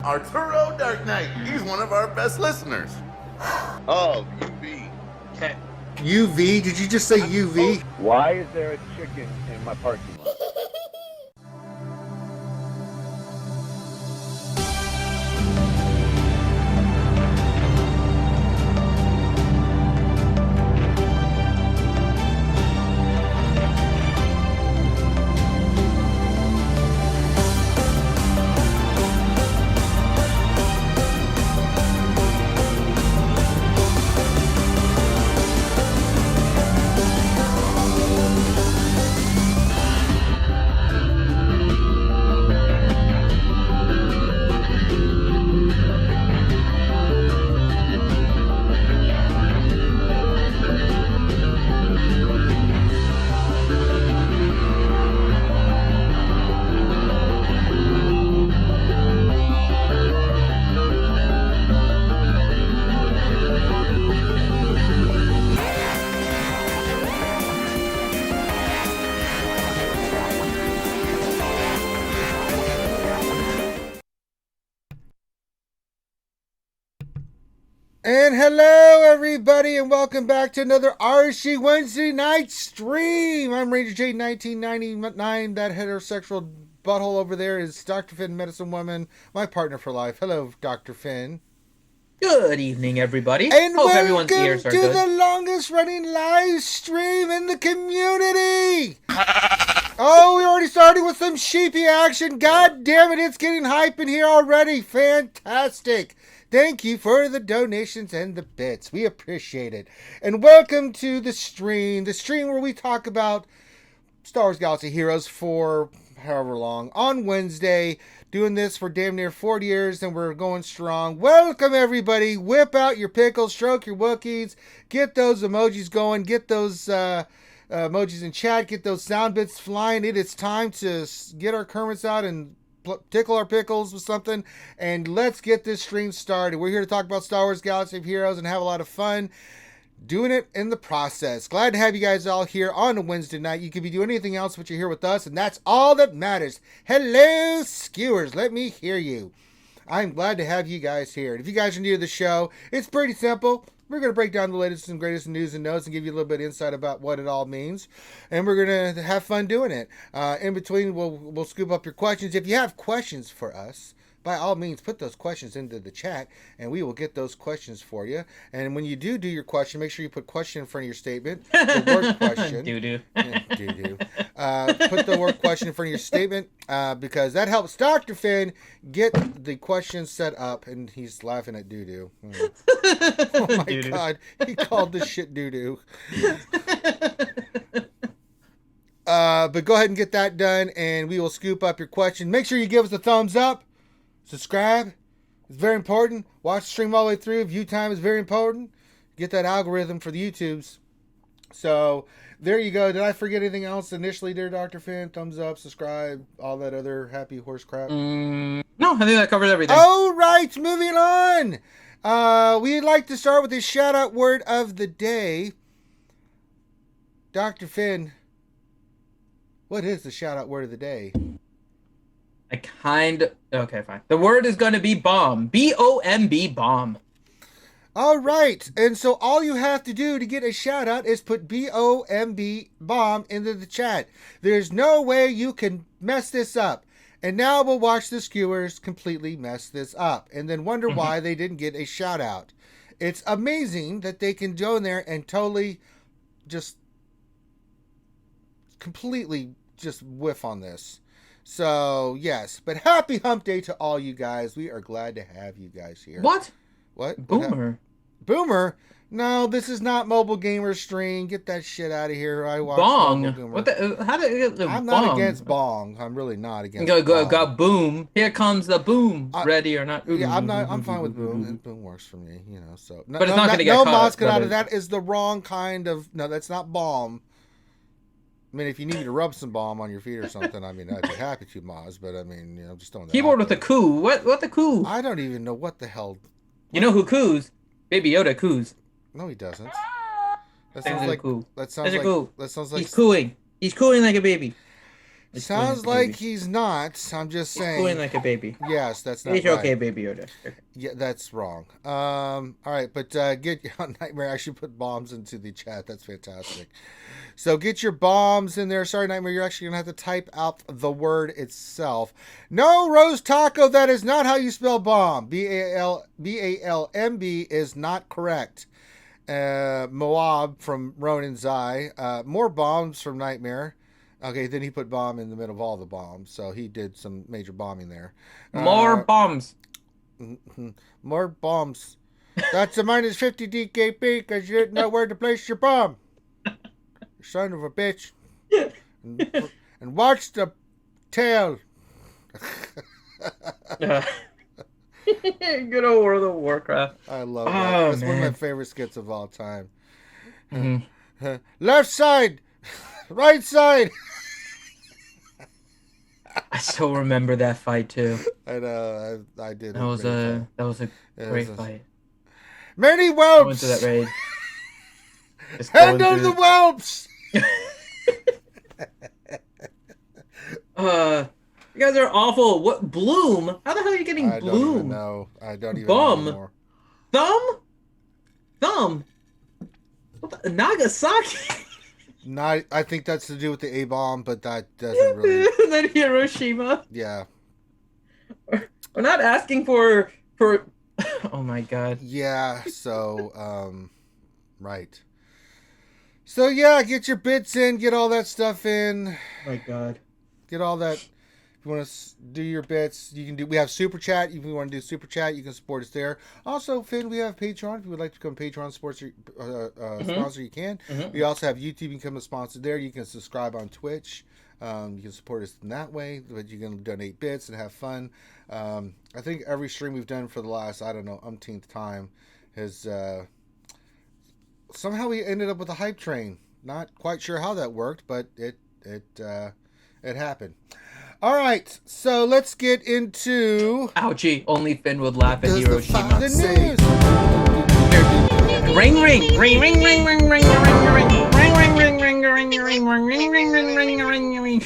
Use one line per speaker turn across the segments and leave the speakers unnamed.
Arturo Dark Knight. He's one of our best listeners.
Oh, UV.
UV? Did you just say UV?
Why is there a chicken in my parking lot?
And hello, everybody, and welcome back to another RSG Wednesday night stream. I'm Ranger J 1999. That heterosexual butthole over there is Dr. Finn, Medicine Woman, my partner for life. Hello, Dr. Finn.
Good evening, everybody.
And
hope everyone's ears are good.
welcome to the longest running live stream in the community. Oh, we already started with some sheepy action. God damn it, it's getting hype in here already. Fantastic. Thank you for the donations and the bits. We appreciate it. And welcome to the stream where we talk about Star Wars Galaxy Heroes for however long. On Wednesday, doing this for damn near 40 years, and we're going strong. Welcome, everybody. Whip out your pickles, stroke your Wookiees, get those emojis going, get those emojis in chat, get those sound bits flying. It is time to get our Kermits out and tickle our pickles with something, and let's get this stream started. We're here to talk about Star Wars Galaxy of Heroes and have a lot of fun doing it in the process. Glad to have you guys all here on a Wednesday night. You could be doing anything else, but you're here with us, and that's all that matters. Hello, skewers. Let me hear you. I'm glad to have you guys here. And if you guys are new to the show, it's pretty simple. We're going to break down the latest and greatest news and notes and give you a little bit of insight about what it all means. And we're going to have fun doing it. In between, we'll scoop up your questions. If you have questions for us, by all means, put those questions into the chat, and we will get those questions for you. And when you do your question, make sure you put question in front of your statement. The word question.
Doo-doo.
Doo-doo. Put the word question in front of your statement, because that helps Dr. Finn get the question set up, and he's laughing at doo-doo. Oh my
Doo-doo.
God. He called this shit doo-doo. But go ahead and get that done, and we will scoop up your question. Make sure you give us a thumbs up. Subscribe. It's very important. Watch the stream all the way through. View time is very important. Get that algorithm for the YouTubes. So, there you go. Did I forget anything else initially there, Dr. Finn? Thumbs up, subscribe, all that other happy horse crap?
No, I think that covers everything.
All right, moving on. We'd like to start with the shout-out word of the day. Dr. Finn, what is the shout-out word of the day?
Okay, fine. The word is going to be bomb. B-O-M-B, bomb.
All right. And so all you have to do to get a shout out is put B-O-M-B, bomb, into the chat. There's no way you can mess this up. And now we'll watch the skewers completely mess this up and then wonder why they didn't get a shout out. It's amazing that they can go in there and totally just completely just whiff on this. So, yes. But happy hump day to all you guys. We are glad to have you guys here.
What?
What?
Boomer.
Boomer? No, this is not Mobile Gamer Stream. Get that shit out of here. I watch
Bong.
Mobile Gamer.
What the? How did
I'm
bong?
not against bong. I'm really not against
Go,
bong.
boom. Here comes the boom. Ready or not.
Yeah, I'm fine with boom. And boom works for me, you know. So,
But it's not going to get
no
caught.
Moscow out of that is the wrong kind of. No, that's not balm. I mean, if you need me to rub some balm on your feet or something, I mean, I'd be happy to, Moz. But I mean, you know, just don't.
Keyboard with a coo. What the coo?
I don't even know what the hell.
You know who coos? Baby Yoda coos.
No, he doesn't. That
There's
sounds
a
like
coo.
that sounds
There's a
like
coo.
that sounds like
He's cooing. He's cooing like a baby. It's
Sounds
going like a
like
baby.
he's not. I'm just
It's
saying.
going like a baby.
Yes, that's not
It's
right.
okay, baby Yoda. Okay.
Yeah, that's wrong. All right, but get Nightmare actually put bombs into the chat. That's fantastic. So get your bombs in there. Sorry, Nightmare, you're actually gonna have to type out the word itself. No, Rose Taco, that is not how you spell bomb. BALMB is not correct. Moab from Ronin's Eye. More bombs from Nightmare. Okay, then he put bomb in the middle of all the bombs, so he did some major bombing there.
More bombs.
More bombs. That's a minus 50 DKP because you didn't know where to place your bomb. You son of a bitch. And watch the tail.
Good old World of Warcraft.
I love that.
Oh,
That's one of my
man.
favorite skits of all time.
Mhm.
Left side. Right side.
I still remember that fight too.
I know. I did.
That was a great
was a-
fight.
Many
I went
whelps.
to that raid. Just going
Handle
through
the whelps.
You guys are awful. What Bloom? How the hell are you getting
I don't
Bloom?
even know. I don't even
Bum.
know anymore.
Thumb. What the, Nagasaki.
Not. I think that's to do with the A bomb, but that doesn't really.
And then Hiroshima.
Yeah.
We're not asking for. Oh my god.
Yeah. So. Right. So yeah, get your bits in, get all that stuff in,
Oh my god.
get all that. If you want to do your bits, you can do. We have super chat. If you want to do super chat, you can support us there. Also, Finn, we have Patreon. If you would like to become a Patreon sponsor, you can.
Mhm.
We also have YouTube. You can become a sponsor there. You can subscribe on Twitch. You can support us in that way, but you can donate bits and have fun. I think every stream we've done for the last, I don't know, umpteenth time has somehow we ended up with a hype train. Not quite sure how that worked, but it happened. All right, so let's get into
Ouchie. Only Finn would laugh at
the
Hiroshima.
news.
Ring ring ring ring ring ring ring ring ring ring ring ring ring ring ring ring ring ring ring ring.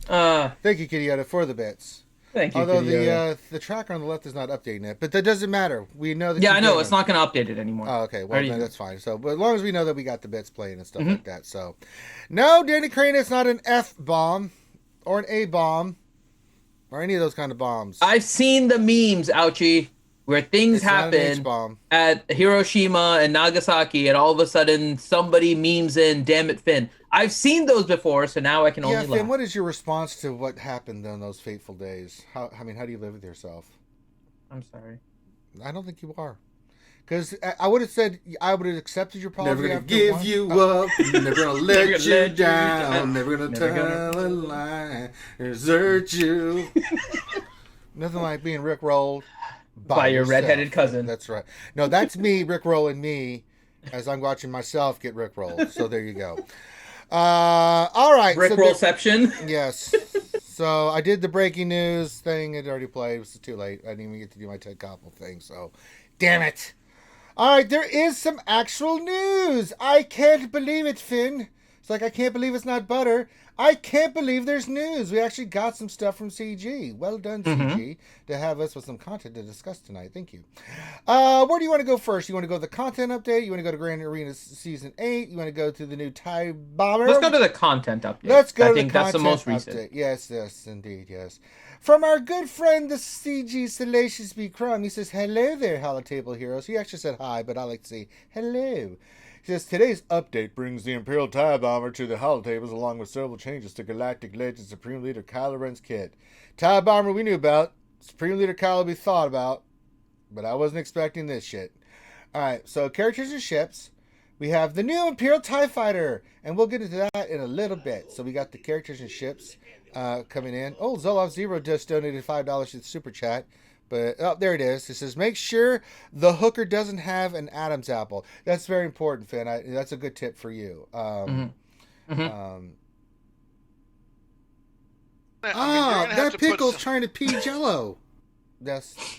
Thank you, Kitty Yoda, for the bits.
Thank you.
Although
Kitty
the tracker on the left is not updating it, but that doesn't matter. We know that.
yeah,
you
I know
get
it's
them.
not gonna update it anymore.
Oh, okay. Well,
Already-
then that's fine. So, but as long as we know that we got the bits playing and stuff
Mhm.
like that. So, no, Danny Crane, it's not an F bomb or an A bomb or any of those kind of bombs.
I've seen the memes, Ouchie, where things
It's not an H
happen
bomb.
at Hiroshima and Nagasaki, and all of a sudden somebody memes in "Damn it, Finn." I've seen those before, so now I can
Yeah,
only
Finn,
laugh.
what is your response to what happened on those fateful days? How do you live with yourself?
I'm sorry.
I don't think you are. Because I would have said, I would have accepted your apology.
Never gonna
after
give
one.
you up, never gonna let
Never
you
let you
down,
down,
never gonna
never
tell a lie, desert you.
Nothing like being rickrolled
By your
yourself.
redheaded cousin.
That's right. No, that's me rickrolling me as I'm watching myself get rickrolled. So there you go. All right.
Rick
so
Rollception.
yes. So I did the breaking news thing. It already played. It was too late. I didn't even get to do my Ted Koppel thing. So, damn it. All right. There is some actual news. I can't believe it, Finn. It's like I can't believe it's not butter. I can't believe there's news. We actually got some stuff from CG. Well done, CG, to have us with some content to discuss tonight. Thank you. Where do you want to go first? You want to go to the content update? You want to go to Grand Arena Season 8? You want to go to the new TIE Bomber?
Let's go to the content update.
Let's go
I
to
think
the
that's the
content
most recent.
update. Yes, yes, indeed, yes. From our good friend, the CG Salacious B. Crumb, he says, hello there, Holotable Heroes. He actually said hi, but I like to say hello. He says, today's update brings the Imperial TIE Bomber to the holotables along with several changes to Galactic Legend Supreme Leader Kylo Ren's kit. TIE Bomber we knew about. Supreme Leader Kylo we thought about. But I wasn't expecting this shit. Alright, so characters and ships. We have the new Imperial TIE Fighter. And we'll get into that in a little bit. So we got the characters and ships coming in. Oh, Zoloff Zero just donated $5 to the Super Chat. But, oh, there it is. It says, make sure the hooker doesn't have an Adam's apple. That's very important, Finn. That's a good tip for you.
I mean, you're gonna have
That
to put
pickle's
some-
trying to pee Jello.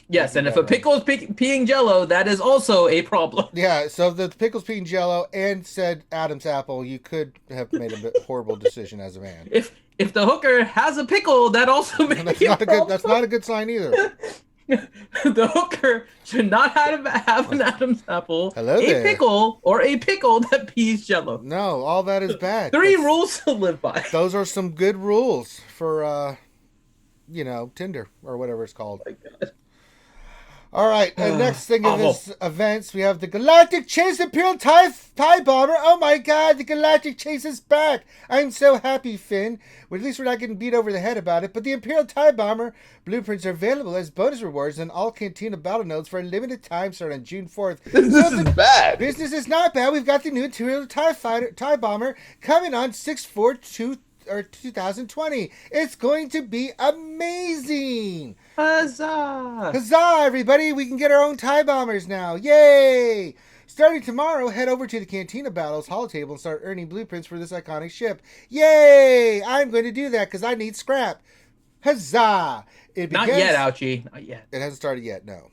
Yes, and if a pickle is peeing Jello, that is also a problem.
Yeah, so if the pickle's peeing Jello and said Adam's apple, you could have made a horrible decision as a man.
If the hooker has a pickle, that also may be a problem.
That's not a good sign either.
The hooker should not have an Adam's apple,
Hello there.
pickle, or a pickle that pees Jello.
No, all that is bad.
Three rules to live by.
Those are some good rules for, Tinder or whatever it's called.
Oh my God.
All right, next thing in this events, we have the Galactic Chase Imperial TIE Bomber. Oh my God, the Galactic Chase is back. I'm so happy, Finn. Well, at least we're not getting beat over the head about it. But the Imperial TIE Bomber blueprints are available as bonus rewards in all Cantina battle nodes for a limited time starting on June 4th.
This is bad.
Business is not bad. We've got the new Imperial TIE Bomber coming on 6/4/2020. It's going to be amazing.
Huzzah!
Huzzah, everybody! We can get our own TIE bombers now. Yay! Starting tomorrow, head over to the Cantina Battles holotable and start earning blueprints for this iconic ship. Yay! I'm going to do that because I need scrap. Huzzah!
Not yet, Ouchie. Not yet.
It hasn't started yet, no.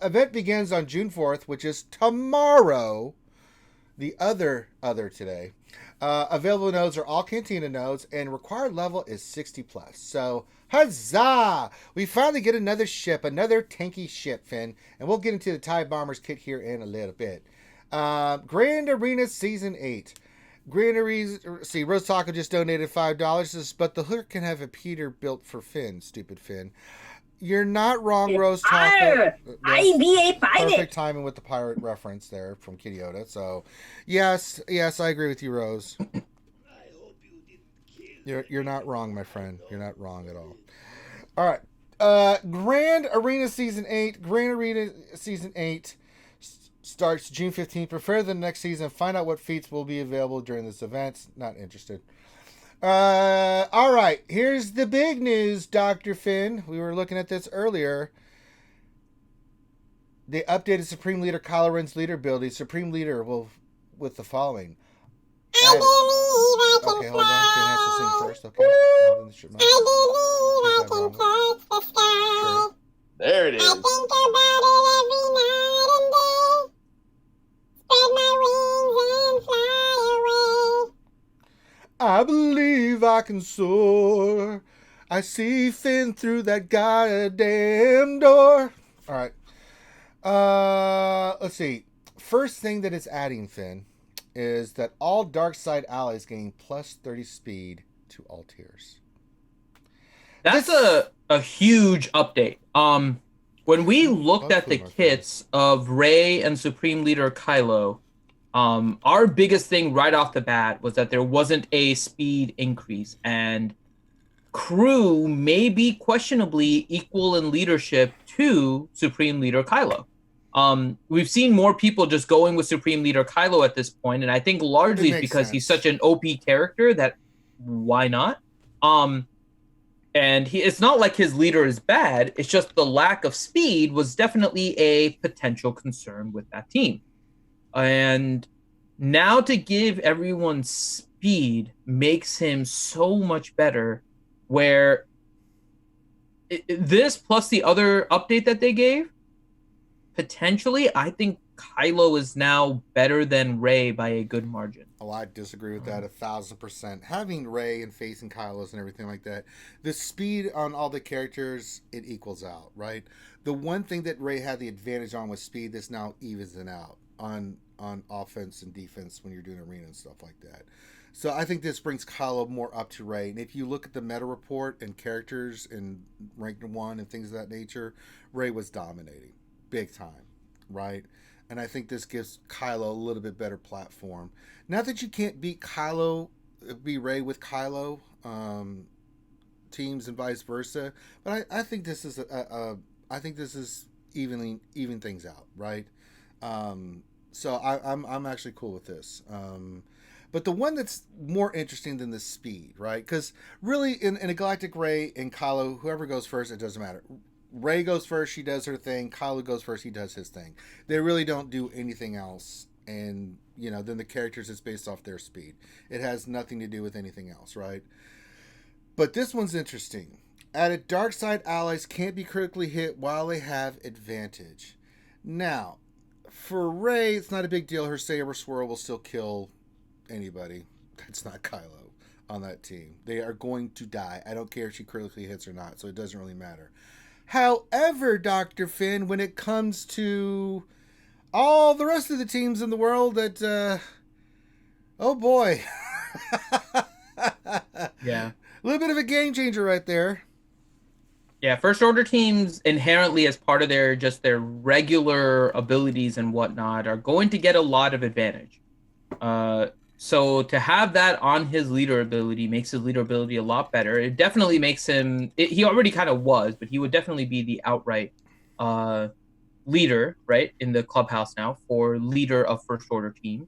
Event begins on June 4th, which is tomorrow. The other today. Available nodes are all Cantina nodes, and required level is 60+. So, huzzah! We finally get another ship, another tanky ship, Finn. And we'll get into the TIE Bombers kit here in a little bit. Grand Arena Season 8. Grand Arena, see, Rose Taco just donated $5. Says, but the hooker can have a Peter built for Finn, stupid Finn. You're not wrong, Rose Taco.
I be a pirate.
Perfect timing with the pirate reference there from Kitty Yoda. So, yes, I agree with you, Rose.
I hope you didn't kill.
You're not wrong, my friend. You're not wrong at all. All right. Grand Arena Season 8. Grand Arena Season 8 starts June 15th. Prepare the next season. Find out what feats will be available during this event. Not interested. All right. Here's the big news, Dr. Finn. We were looking at this earlier. They updated Supreme Leader Kylo Ren's leader ability. Supreme Leader will with the following. Okay, hold on. Finn has to sing first. Okay.
I believe I can touch the sky.
Sure.
There it
I
is.
think about it every night and day. Spread my wings and fly away.
I believe I can soar. I see Finn through that goddamn door. All right. Let's see. First thing that it's adding, Finn, is that all dark side allies gain plus 30 speed to all tiers.
That's a huge update. When we looked at the kits of Rey and Supreme Leader Kylo, our biggest thing right off the bat was that there wasn't a speed increase, and crew may be questionably equal in leadership to Supreme Leader Kylo. We've seen more people just going with Supreme Leader Kylo at this point, and I think largely it's because he's such an OP character that why not? And it's not like his leader is bad, it's just the lack of speed was definitely a potential concern with that team. And now to give everyone speed makes him so much better, where this plus the other update that they gave, potentially, I think Kylo is now better than Rey by a good margin.
Oh, I disagree with that 1,000%. Having Rey and facing Kylo's and everything like that, the speed on all the characters, it equals out, right? The one thing that Rey had the advantage on with speed, this now evens it out on offense and defense when you're doing arena and stuff like that. So I think this brings Kylo more up to Rey. And if you look at the meta report and characters and rank 1 and things of that nature, Rey was dominating big time, right? And I think this gives Kylo a little bit better platform. Not that you can't beat Rey with Kylo teams and vice versa, but I think this is I think this is even things out, right? So I'm actually cool with this. But the one that's more interesting than the speed, right? Because really, in a Galactic Rey and Kylo, whoever goes first, it doesn't matter. Rey goes first, she does her thing. Kylo goes first, he does his thing. They really don't do anything else. And, then the characters, it's based off their speed. It has nothing to do with anything else, right? But this one's interesting. Added dark side allies can't be critically hit while they have advantage. Now, for Rey, it's not a big deal. Her saber swirl will still kill anybody. It's not Kylo on that team. They are going to die. I don't care if she critically hits or not, so it doesn't really matter. However, Dr. Finn, when it comes to all the rest of the teams in the world that, oh boy.
Yeah.
A little bit of a game changer right there.
Yeah, first order teams inherently, as part of their regular abilities and whatnot, are going to get a lot of advantage. So to have that on his leader ability makes his leader ability a lot better. It definitely makes him. He already kind of was, but he would definitely be the outright leader, right, in the clubhouse now for leader of first order team,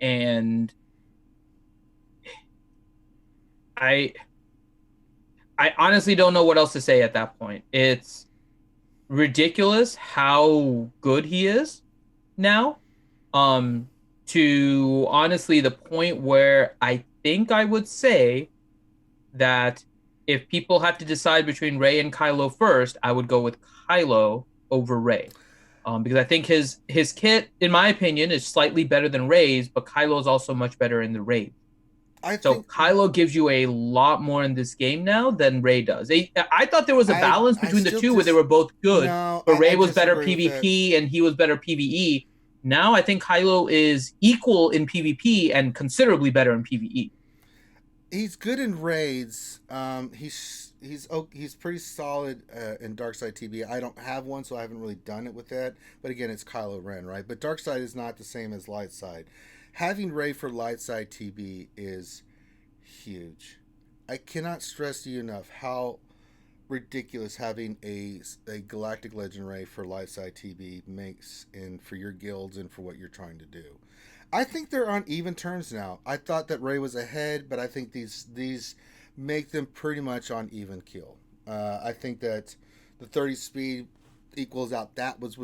and I honestly don't know what else to say at that point. It's ridiculous how good he is now. To honestly the point where I think I would say that if people had to decide between Rey and Kylo first, I would go with Kylo over Rey. Because I think his kit, in my opinion, is slightly better than Rey's, but Kylo is also much better in the raid. So Kylo gives you a lot more in this game now than Rey does. I thought there was a balance between the two where they were both good, but Rey was better PvP and he was better PvE. Now I think Kylo is equal in PvP and considerably better in PvE.
He's good in raids. He's pretty solid in Darkside TB. I don't have one, so I haven't really done it with that. But again, it's Kylo Ren, right? But Darkside is not the same as Lightside. Having Rey for Lightside TB is huge. I cannot stress to you enough how ridiculous having a Galactic Legend Rey for Lightside TB makes in for your guilds and for what you're trying to do. I think they're on even terms now. I thought that Rey was ahead, but I think these make them pretty much on even keel. I think that the 30 speed equals out that was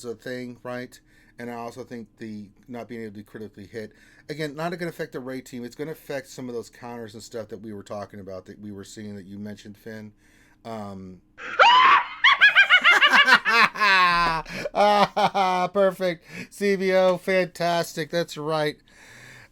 a thing, right? And I also think the not being able to be critically hit, again, not going to affect the Rey team. It's going to affect some of those counters and stuff that we were talking about, that we were seeing, that you mentioned, Finn. Perfect. CBO, fantastic. That's right.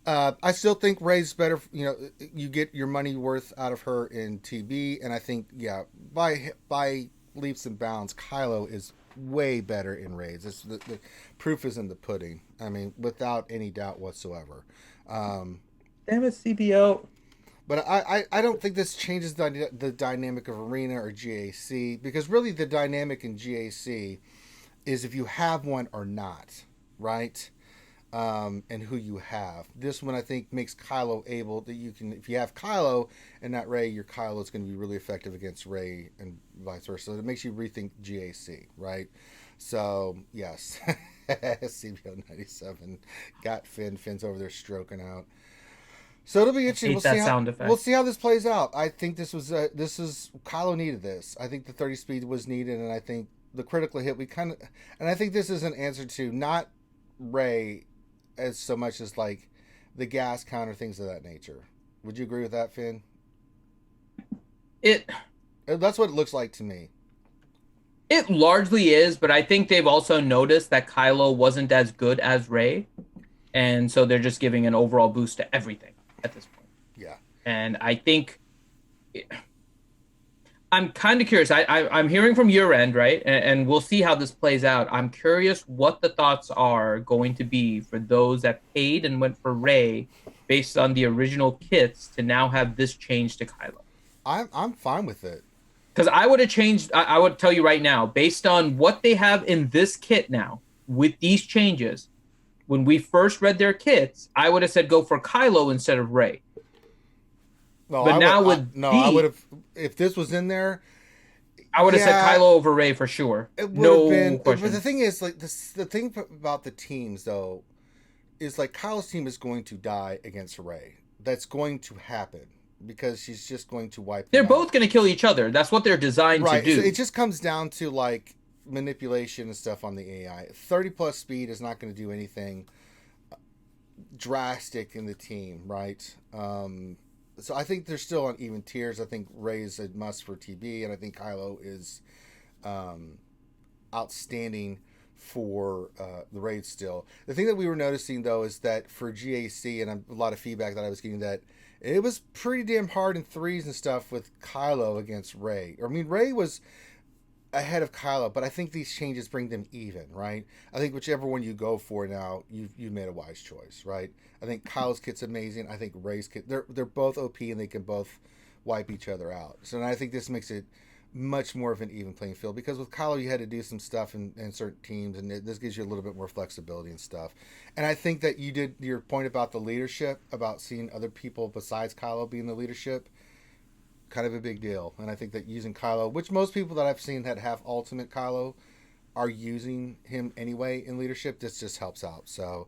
I still think Rey's better. You know, you get your money worth out of her in TB, and I think, yeah, by leaps and bounds, Kylo is way better in raids. The proof is in the pudding. I mean, without any doubt whatsoever.
Damn it, CBO.
But I don't think this changes the dynamic of Arena or GAC, because really the dynamic in GAC is if you have one or not, right? And who you have. This one I think makes Kylo able that you can, if you have Kylo and not Rey, your Kylo is going to be really effective against Rey and vice versa. So it makes you rethink GAC, right? So yes, CBO 97 got Finn's over there stroking out. So it'll be interesting. We'll see how this plays out. I think this is Kylo needed this. I think the 30 speed was needed, and I think the critical hit and I think this is an answer to not Rey as so much as like the gas counter, things of that nature. Would you agree with that, Finn? That's what it looks like to me.
It largely is, but I think they've also noticed that Kylo wasn't as good as Rey, and so they're just giving an overall boost to everything at this point.
Yeah.
And I think I'm kind of curious. I'm hearing from your end, right? And we'll see how this plays out. I'm curious what the thoughts are going to be for those that paid and went for Rey based on the original kits to now have this change to Kylo.
I'm fine with it.
Because I would have changed, I would tell you right now, based on what they have in this kit now, with these changes, when we first read their kits, I would have said go for Kylo instead of Rey.
No,
but
I would have, if this was in there,
I would have said Kylo over Rey for sure.
It would have been. Question. But the thing is, like, the thing about the teams, though, is like Kylo's team is going to die against Rey. That's going to happen. Because she's just going to wipe them
They're
out.
both going to kill each other. That's what they're designed to do.
So it just comes down to like manipulation and stuff on the AI. 30 plus speed is not going to do anything drastic in the team, right? so I think they're still on even tiers. I think Rey's a must for TB, and I think Kylo is outstanding for the raid still. The thing that we were noticing though is that for GAC, and a lot of feedback that I was getting, that it was pretty damn hard in threes and stuff with Kylo against Rey. I mean, Rey was ahead of Kylo, but I think these changes bring them even, right? I think whichever one you go for now, you've made a wise choice, right? I think Kylo's kit's amazing. I think Rey's kit, they're both OP and they can both wipe each other out. So I think this makes it much more of an even playing field, because with Kylo you had to do some stuff in certain teams, and this gives you a little bit more flexibility and stuff. And I think that you did your point about the leadership, about seeing other people besides Kylo being the leadership, kind of a big deal. And I think that using Kylo, which most people that I've seen that have ultimate Kylo are using him anyway in leadership, this just helps out. So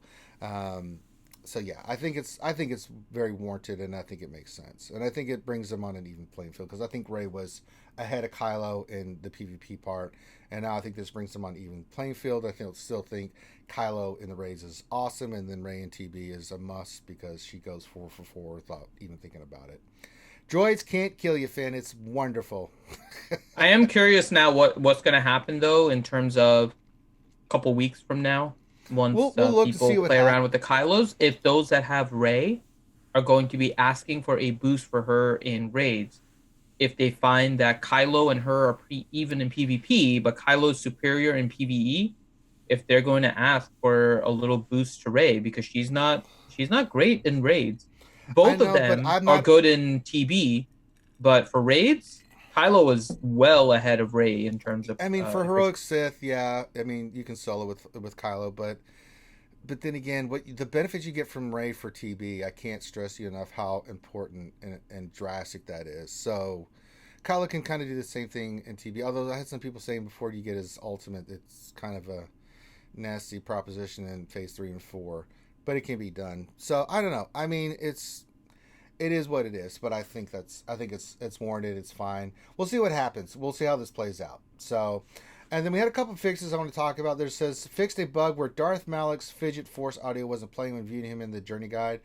yeah, I think it's very warranted, and I think it makes sense, and I think it brings them on an even playing field, because I think Rey was ahead of Kylo in the PvP part, and now I think this brings them on even playing field. I still think Kylo in the raids is awesome, and then Rey in TB is a must because she goes 4 for 4 without even thinking about it. Droids can't kill you, Finn. It's wonderful.
I am curious now what's going to happen though in terms of a couple weeks from now. Once
we'll look
people
to see what
play around with the Kylos, if those that have Rey are going to be asking for a boost for her in raids, if they find that Kylo and her are even in PvP, but Kylo's superior in PvE, if they're going to ask for a little boost to Rey, because she's not great in raids. Both of them are good in TB, but for raids, Kylo is well ahead of Rey in terms of.
I mean, for heroic Sith, yeah. I mean, you can solo with Kylo, but then again, the benefits you get from Rey for TB, I can't stress you enough how important and drastic that is. So, Kylo can kind of do the same thing in TB. Although I had some people saying before you get his ultimate, it's kind of a nasty proposition in phase 3 and 4, but it can be done. So I don't know. I mean, it is what it is, but I think it's warranted. It's fine. We'll see what happens. We'll see how this plays out. So, and then we had a couple fixes I want to talk about. There says fixed a bug where Darth Malik's fidget force audio wasn't playing when viewing him in the journey guide.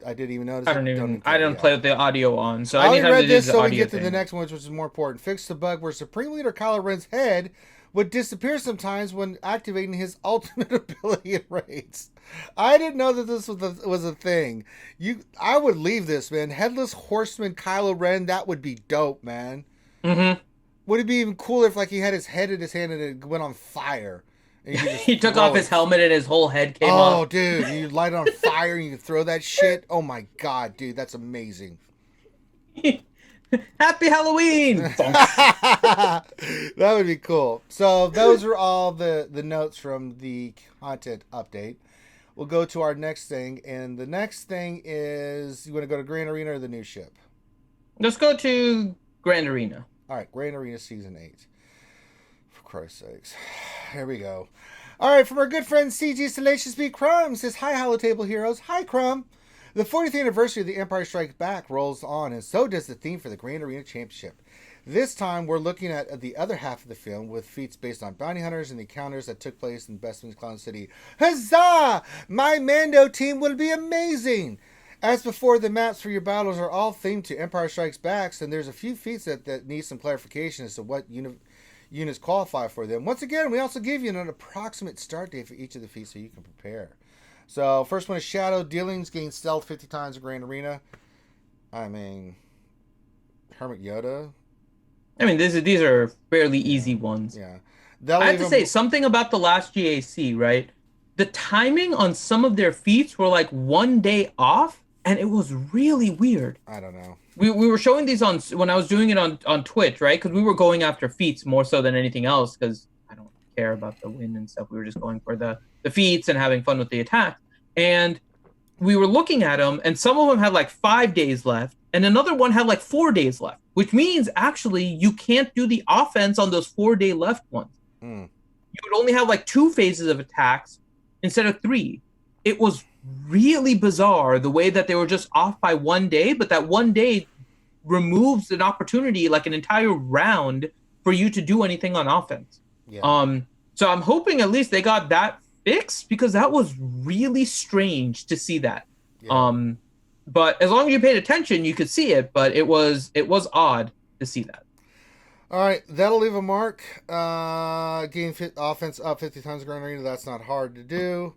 I didn't even notice.
I don't play with the audio on, so
I only read this so we
can
get to the next one, which is more important. Fixed the bug where Supreme Leader Kylo Ren's head would disappear sometimes when activating his ultimate ability in raids. I didn't know that this was a thing. I would leave this, man. Headless Horseman Kylo Ren, that would be dope, man.
Mm-hmm.
Would it be even cooler if he had his head in his hand and it went on fire? And
he took off his helmet and his whole head came off.
Oh, dude, you light it on fire and you can throw that shit. Oh my god, dude, that's amazing.
Happy Halloween!
That would be cool. So those are all the notes from the content update. We'll go to our next thing, and the next thing is, you want to go to Grand Arena or the new ship?
Let's go to Grand Arena.
All right, Grand Arena Season 8. For Christ's sakes. Here we go. All right, from our good friend CG Salacious B. Crumb says, hi, Hollow Table Heroes. Hi, Crumb. The 40th anniversary of The Empire Strikes Back rolls on, and so does the theme for the Grand Arena Championship. This time, we're looking at the other half of the film with feats based on bounty hunters and the encounters that took place in Bespin's Clown City. Huzzah! My Mando team will be amazing! As before, the maps for your battles are all themed to Empire Strikes Back, and there's a few feats that need some clarification as to what units qualify for them. Once again, we also give you an approximate start date for each of the feats so you can prepare. So, first one is Shadow Dealings. Gain stealth 50 times in Grand Arena. I mean, Hermit Yoda.
I mean, these are fairly easy ones.
Yeah.
I have to say, something about the last GAC, right? The timing on some of their feats were like 1 day off, and it was really weird.
I don't know.
We were showing these when I was doing it on Twitch, right? Because we were going after feats more so than anything else, because I don't care about the win and stuff. We were just going for the feats and having fun with the attack. And we were looking at them, and some of them had like 5 days left, and another one had like 4 days left, which means actually you can't do the offense on those 4 day left ones. You would only have like 2 phases of attacks instead of 3. It was really bizarre the way that they were just off by 1 day, but that 1 day removes an opportunity, like an entire round, for you to do anything on offense. Yeah. So I'm hoping at least they got that fixed, because that was really strange to see that. Yeah. But as long as you paid attention, you could see it. But it was odd to see that.
All right, that'll leave a mark. Gain offense up 50 times Grand Arena. That's not hard to do.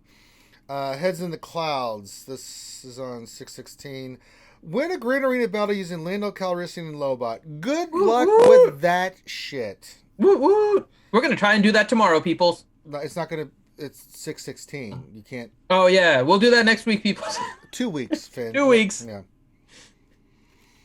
Heads in the Clouds. This is on 6/16. Win a Grand Arena battle using Lando Calrissian and Lobot. Good luck with that shit.
Woo woo! We're gonna try and do that tomorrow, people.
No, it's not gonna. It's 6/16. You can't.
Oh yeah, we'll do that next week, people.
2 weeks, Finn.
2 weeks.
Yeah.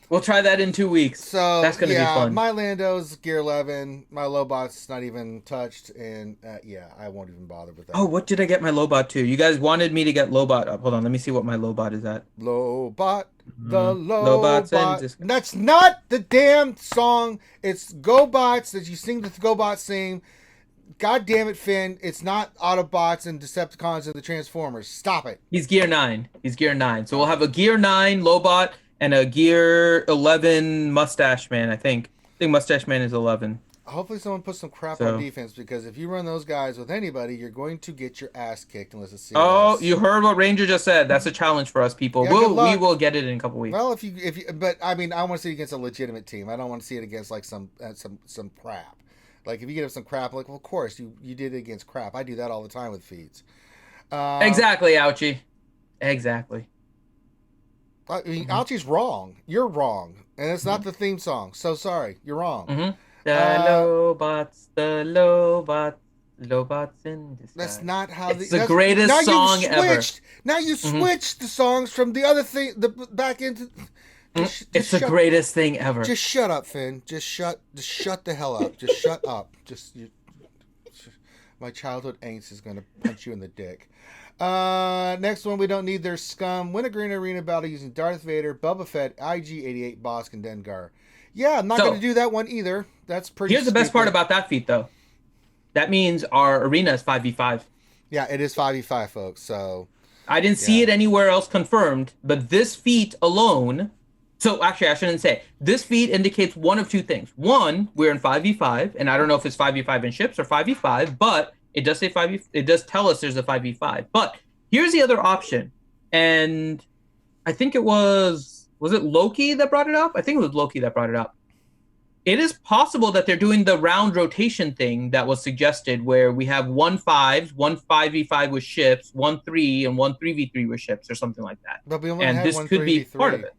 We'll try that in 2 weeks.
So
that's gonna be fun.
My Lando's Gear 11. My Lobot's not even touched, and I won't even bother with that.
Oh, what did I get my Lobot to? You guys wanted me to get Lobot up. Hold on, let me see what my Lobot is at.
Lobot, the
Lobot's
Lobot. That's not the damn song. It's GoBots that you sing the GoBots sing. God damn it, Finn. It's not Autobots and Decepticons and the Transformers. Stop it.
He's Gear 9. He's Gear 9. So we'll have a Gear 9 Lobot and a Gear 11 Mustache Man, I think. I think Mustache Man is 11.
Hopefully someone puts some crap on defense, because if you run those guys with anybody, you're going to get your ass kicked unless it's serious.
Oh, you heard what Ranger just said. That's a challenge for us, people.
Yeah,
we will get it in a couple weeks.
Well, but I mean, I want to see it against a legitimate team. I don't want to see it against like some crap. Like if you get up some crap, like, well, of course you did it against crap. I do that all the time with feeds.
Exactly, Ouchie. Exactly.
I mean, Ouchie's wrong. You're wrong, and it's not the theme song. So sorry, you're wrong.
The Lobots in disguise.
That's not how
it's the greatest song ever.
Now you switched the songs from the other thing back into.
It's the greatest thing ever.
Just shut up, Finn. Just shut the hell up. Just shut up. My childhood angst is going to punch you in the dick. Next one, we don't need their scum. Win a Green Arena battle using Darth Vader, Boba Fett, IG-88, Bosk, and Dengar. Yeah, I'm not going to do that one either. That's pretty
Here's the best part about that feat, though. That means our arena is 5v5.
Yeah, it is 5v5, folks. So
I didn't see it anywhere else confirmed, but this feat alone... So, actually, I shouldn't say. This feat indicates one of two things. One, we're in 5v5, and I don't know if it's 5v5 in ships or 5v5, but it does say 5v. It does tell us there's a 5v5. But here's the other option, and I think it was it Loki that brought it up? I think it was Loki that brought it up. It is possible that they're doing the round rotation thing that was suggested, where we have 1 5v5 with ships, 1 3, and 1 3v3 with ships, or something like that.
But we only had this could be part of it.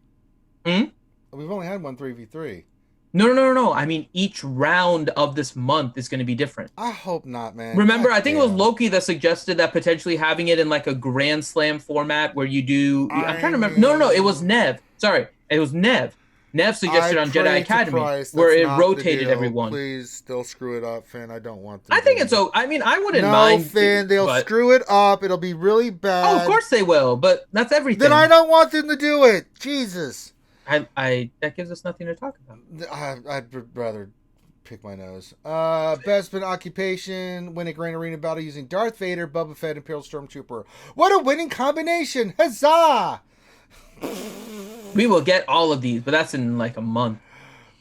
We've only had 1 3v3.
No. I mean, each round of this month is going to be different.
I hope not, man.
Remember, I think it was Loki that suggested that potentially having it in like a Grand Slam format where you do... I'm trying to remember. No. It was Nev. Sorry. It was Nev. Nev suggested on Jedi Academy where it rotated everyone.
Please, they'll screw it up, Finn. I don't want them.
I think it's... I mean, I wouldn't mind.
No, Finn, they'll screw it up. It'll be really bad.
Oh, of course they will, but that's everything.
Then I don't want them to do it. Jesus.
That gives us nothing to talk about.
I'd rather pick my nose. Best in occupation, win a Grand Arena battle using Darth Vader, Boba Fett, Imperial Stormtrooper. What a winning combination! Huzzah!
We will get all of these, but that's in like a month.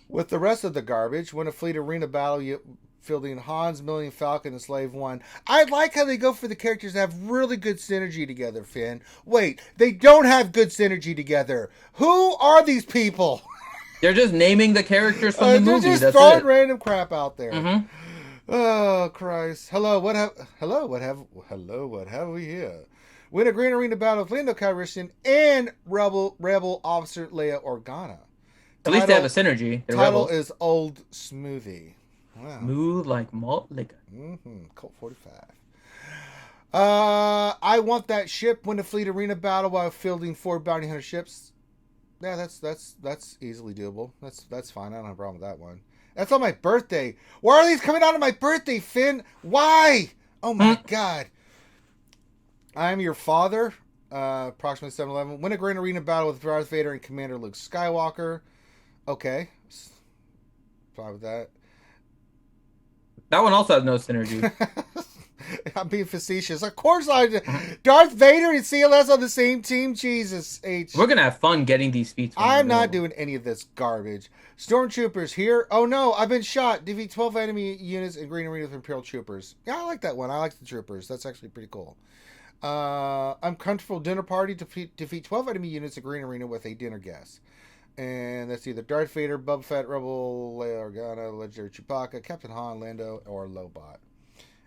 With the rest of the garbage, win a fleet arena battle fielding Han's, Millennium Falcon, and Slave One. I like how they go for the characters that have really good synergy together, Finn. Wait, they don't have good synergy together. Who are these people?
They're just naming the characters from the movie.
They're just throwing random crap out there. Oh Christ! Hello, what have we here? Win a Green Arena battle with Lando Calrissian and Rebel Officer Leia Organa.
At least they have a synergy. They're
title
rebels.
is Old Smoothie. Wow.
Smooth like malt liquor.
Colt 45. I want that ship. Win a fleet arena battle while fielding 4 bounty hunter ships. Yeah, that's easily doable. That's fine. I don't have a problem with that one. That's on my birthday. Why are these coming out on my birthday, Finn? Why? Oh my God. I am your father. Approximately 7-11. Win a Grand Arena battle with Darth Vader and Commander Luke Skywalker. Okay. Fine with that.
That one also has no synergy.
I'm being facetious. Of course I do. Darth Vader and CLS on the same team? Jesus H.
We're going to have fun getting these feats.
I'm not doing any of this garbage. Stormtroopers here. Oh no, I've been shot. Defeat 12 enemy units in Green Arena with Imperial Troopers. Yeah, I like that one. I like the Troopers. That's actually pretty cool. Uncomfortable dinner party defeat 12 enemy units in Green Arena with a dinner guest. And that's either Darth Vader, Boba Fett, Rebel, Leia Organa, Legendary Chewbacca, Captain Han, Lando, or Lobot.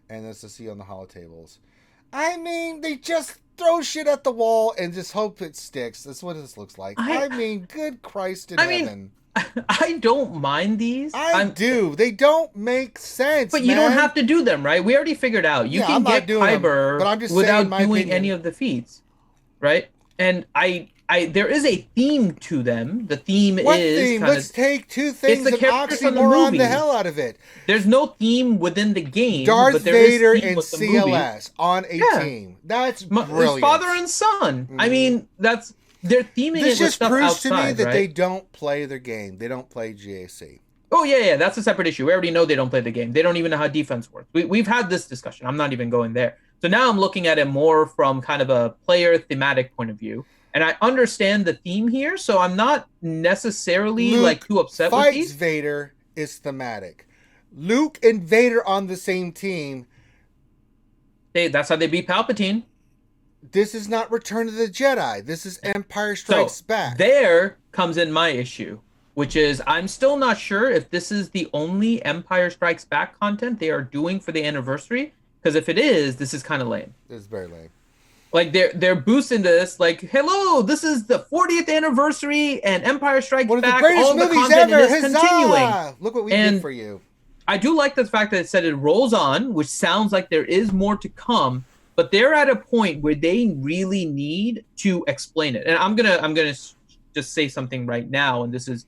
And that's to see on the holotables. I mean, they just throw shit at the wall and just hope it sticks. That's what this looks like. I mean, good Christ in heaven.
I don't mind these.
I do. They don't make sense.
But you don't have to do them, right? We already figured out. You can get Kyber without doing any of the feats, right? And there is a theme to them. The theme
what
is
theme? Let's take two things and oxymoron the hell out of it.
There's no theme within the game.
Darth
but there
Vader
is theme
and
with the
CLS on a team. That's brilliant.
It's father and son.
Mm-hmm.
I mean, they're theming
this
it with stuff outside,
just proves to me that
right?
they don't play their game. They don't play GAC.
Oh, yeah, that's a separate issue. We already know they don't play the game. They don't even know how defense works. We've had this discussion. I'm not even going there. So now I'm looking at it more from kind of a player thematic point of view. And I understand the theme here, so I'm not necessarily too upset with these.
Vader is thematic. Luke and Vader on the same team.
That's how they beat Palpatine.
This is not Return of the Jedi. This is Empire Strikes Back.
There comes in my issue, which is I'm still not sure if this is the only Empire Strikes Back content they are doing for the anniversary. Because if it is, this is kind of lame.
It's very lame.
Like they're boosting this, like, hello, this is the 40th anniversary and Empire Strikes
One of the
Back.
greatest
All the
movies
content
ever.
is continuing.
Huzzah! Look what we did for you.
I do like the fact that it said it rolls on, which sounds like there is more to come, but they're at a point where they really need to explain it. And I'm gonna just say something right now, and this is,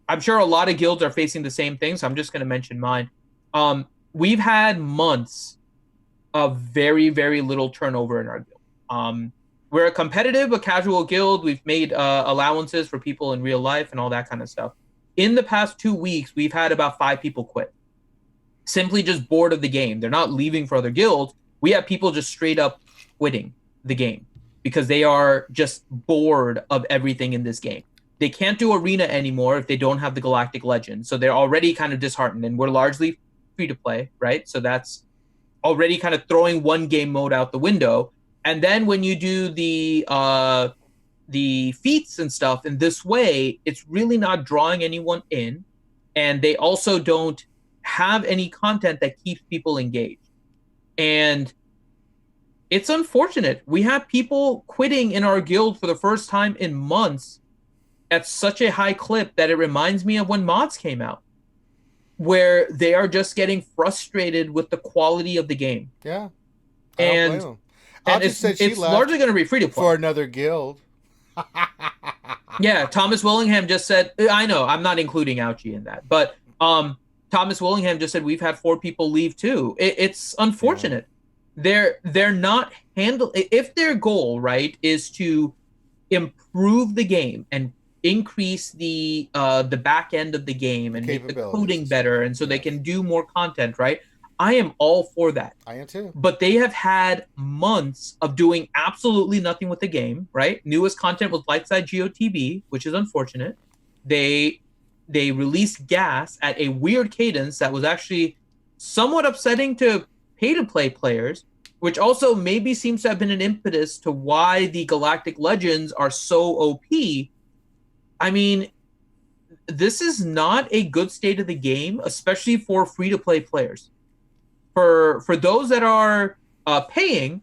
I'm sure a lot of guilds are facing the same thing, so I'm just gonna mention mine. We've had months of very, very little turnover in our guild. We're a competitive but casual guild. We've made allowances for people in real life and all that kind of stuff. In the past 2 weeks, we've had about 5 people quit. Simply just bored of the game. They're not leaving for other guilds. We have people just straight up quitting the game because they are just bored of everything in this game. They can't do Arena anymore if they don't have the Galactic Legend. So they're already kind of disheartened, and we're largely free to play, right? So that's already kind of throwing one game mode out the window. And then when you do the feats and stuff in this way, it's really not drawing anyone in. And they also don't have any content that keeps people engaged. And it's unfortunate. We have people quitting in our guild for the first time in months at such a high clip that it reminds me of when mods came out, where they are just getting frustrated with the quality of the game.
Yeah.
And it's largely going to be free to play
for another guild.
Yeah, Thomas Willingham just said, I know, I'm not including Ouchie in that, but Thomas Willingham just said we've had 4 people leave too. It's unfortunate. Yeah. They're not if their goal, right, is to improve the game and increase the back end of the game and make the coding better, and so they can do more content, right? I am all for that.
I am too.
But they have had months of doing absolutely nothing with the game, right? Newest content was Lightside GOTB, which is unfortunate. They released gas at a weird cadence that was actually somewhat upsetting to pay-to-play players, which also maybe seems to have been an impetus to why the Galactic Legends are so OP. I mean, this is not a good state of the game, especially for free-to-play players. For those that are paying,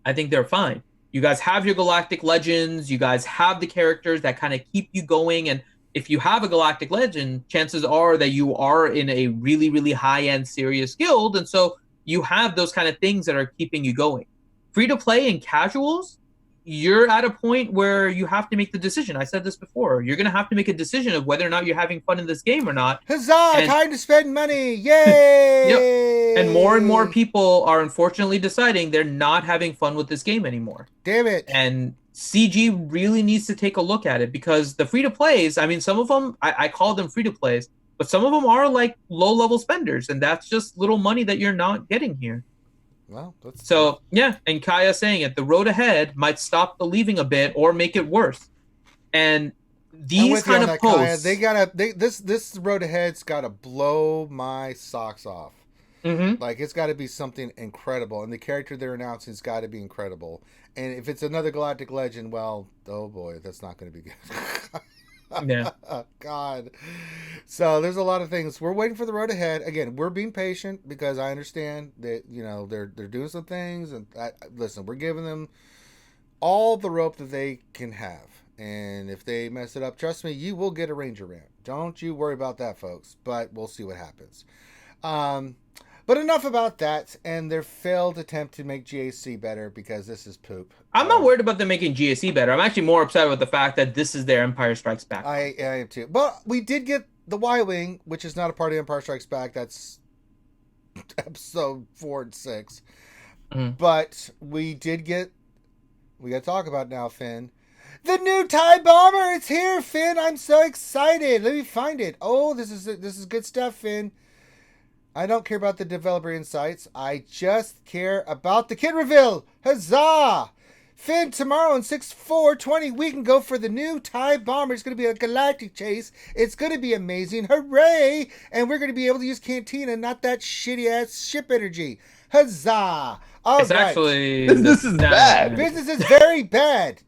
I think they're fine. You guys have your Galactic Legends. You guys have the characters that kind of keep you going. And if you have a Galactic Legend, chances are that you are in a really, really high-end serious guild. And so you have those kind of things that are keeping you going. Free-to-play and casuals, you're at a point where you have to make the decision. I said this before. You're going to have to make a decision of whether or not you're having fun in this game or not.
Huzzah! Time to spend money! Yay!
Yep. And more people are unfortunately deciding they're not having fun with this game anymore.
Damn it.
And CG really needs to take a look at it, because the free-to-plays, I mean, some of them, I call them free-to-plays, but some of them are like low-level spenders, and that's just little money that you're not getting here.
Well, that's
so yeah, and Kaya saying it, the road ahead might stop the leaving a bit or make it worse. And these kind of posts,
Kaya. This road ahead's gotta blow my socks off.
Mm-hmm.
Like, it's got to be something incredible. And the character they're announcing has got to be incredible. And if it's another Galactic Legend, well, oh boy, that's not going to be good.
Yeah.
God. So there's a lot of things. We're waiting for the road ahead. Again, we're being patient because I understand that, they're doing some things. And listen, we're giving them all the rope that they can have. And if they mess it up, trust me, you will get a Ranger ramp. Don't you worry about that, folks. But we'll see what happens. But enough about that and their failed attempt to make GAC better because this is poop.
I'm not worried about them making GAC better. I'm actually more upset with the fact that this is their Empire Strikes Back.
I am too. But we did get the Y-Wing, which is not a part of Empire Strikes Back. That's episode 4 and 6.
Mm-hmm.
But we got to talk about now, Finn. The new TIE Bomber! It's here, Finn! I'm so excited! Let me find it. Oh, this is good stuff, Finn. I don't care about the developer insights. I just care about the kit reveal. Huzzah! Finn, tomorrow on 6/4/20, we can go for the new TIE Bomber. It's going to be a galactic chase. It's going to be amazing. Hooray! And we're going to be able to use Cantina, not that shitty-ass ship energy. Huzzah! All
it's
right.
actually...
This is bad.
Business is very bad.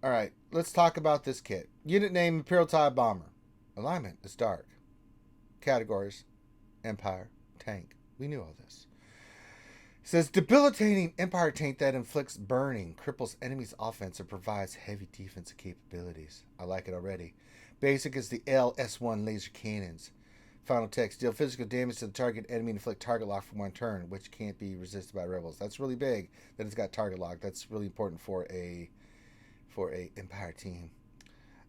All right, let's talk about this kit. Unit name, Imperial TIE Bomber. Alignment is dark. Categories, Empire, Tank. We knew all this. It says, debilitating Empire tank that inflicts burning, cripples enemies' offense, or provides heavy defensive capabilities. I like it already. Basic is the LS1 laser cannons. Final text, deal physical damage to the target enemy and inflict target lock for 1 turn, which can't be resisted by rebels. That's really big that it's got target lock. That's really important for a Empire team.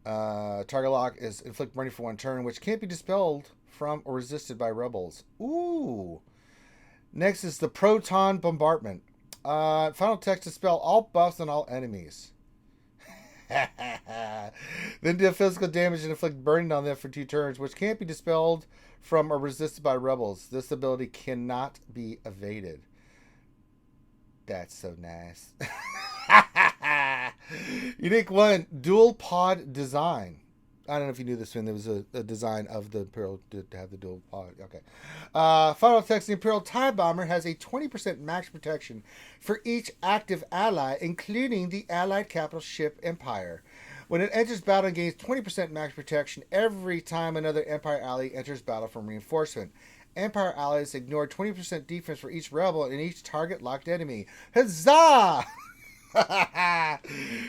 Target lock is inflict burning for 1 turn, which can't be dispelled from or resisted by rebels. Ooh. Next is the Proton Bombardment. Final text, dispel all buffs on all enemies. Then deal physical damage and inflict burning on them for 2 turns, which can't be dispelled from or resisted by rebels. This ability cannot be evaded. That's so nice. Unique 1, dual pod design. I don't know if you knew this one. There was a design of the Imperial to have the dual pod. Okay. Final text, the Imperial TIE Bomber has a 20% max protection for each active ally, including the allied capital ship Empire. When it enters battle, it gains 20% max protection every time another Empire ally enters battle from reinforcement. Empire allies ignore 20% defense for each rebel and each target locked enemy. Huzzah! The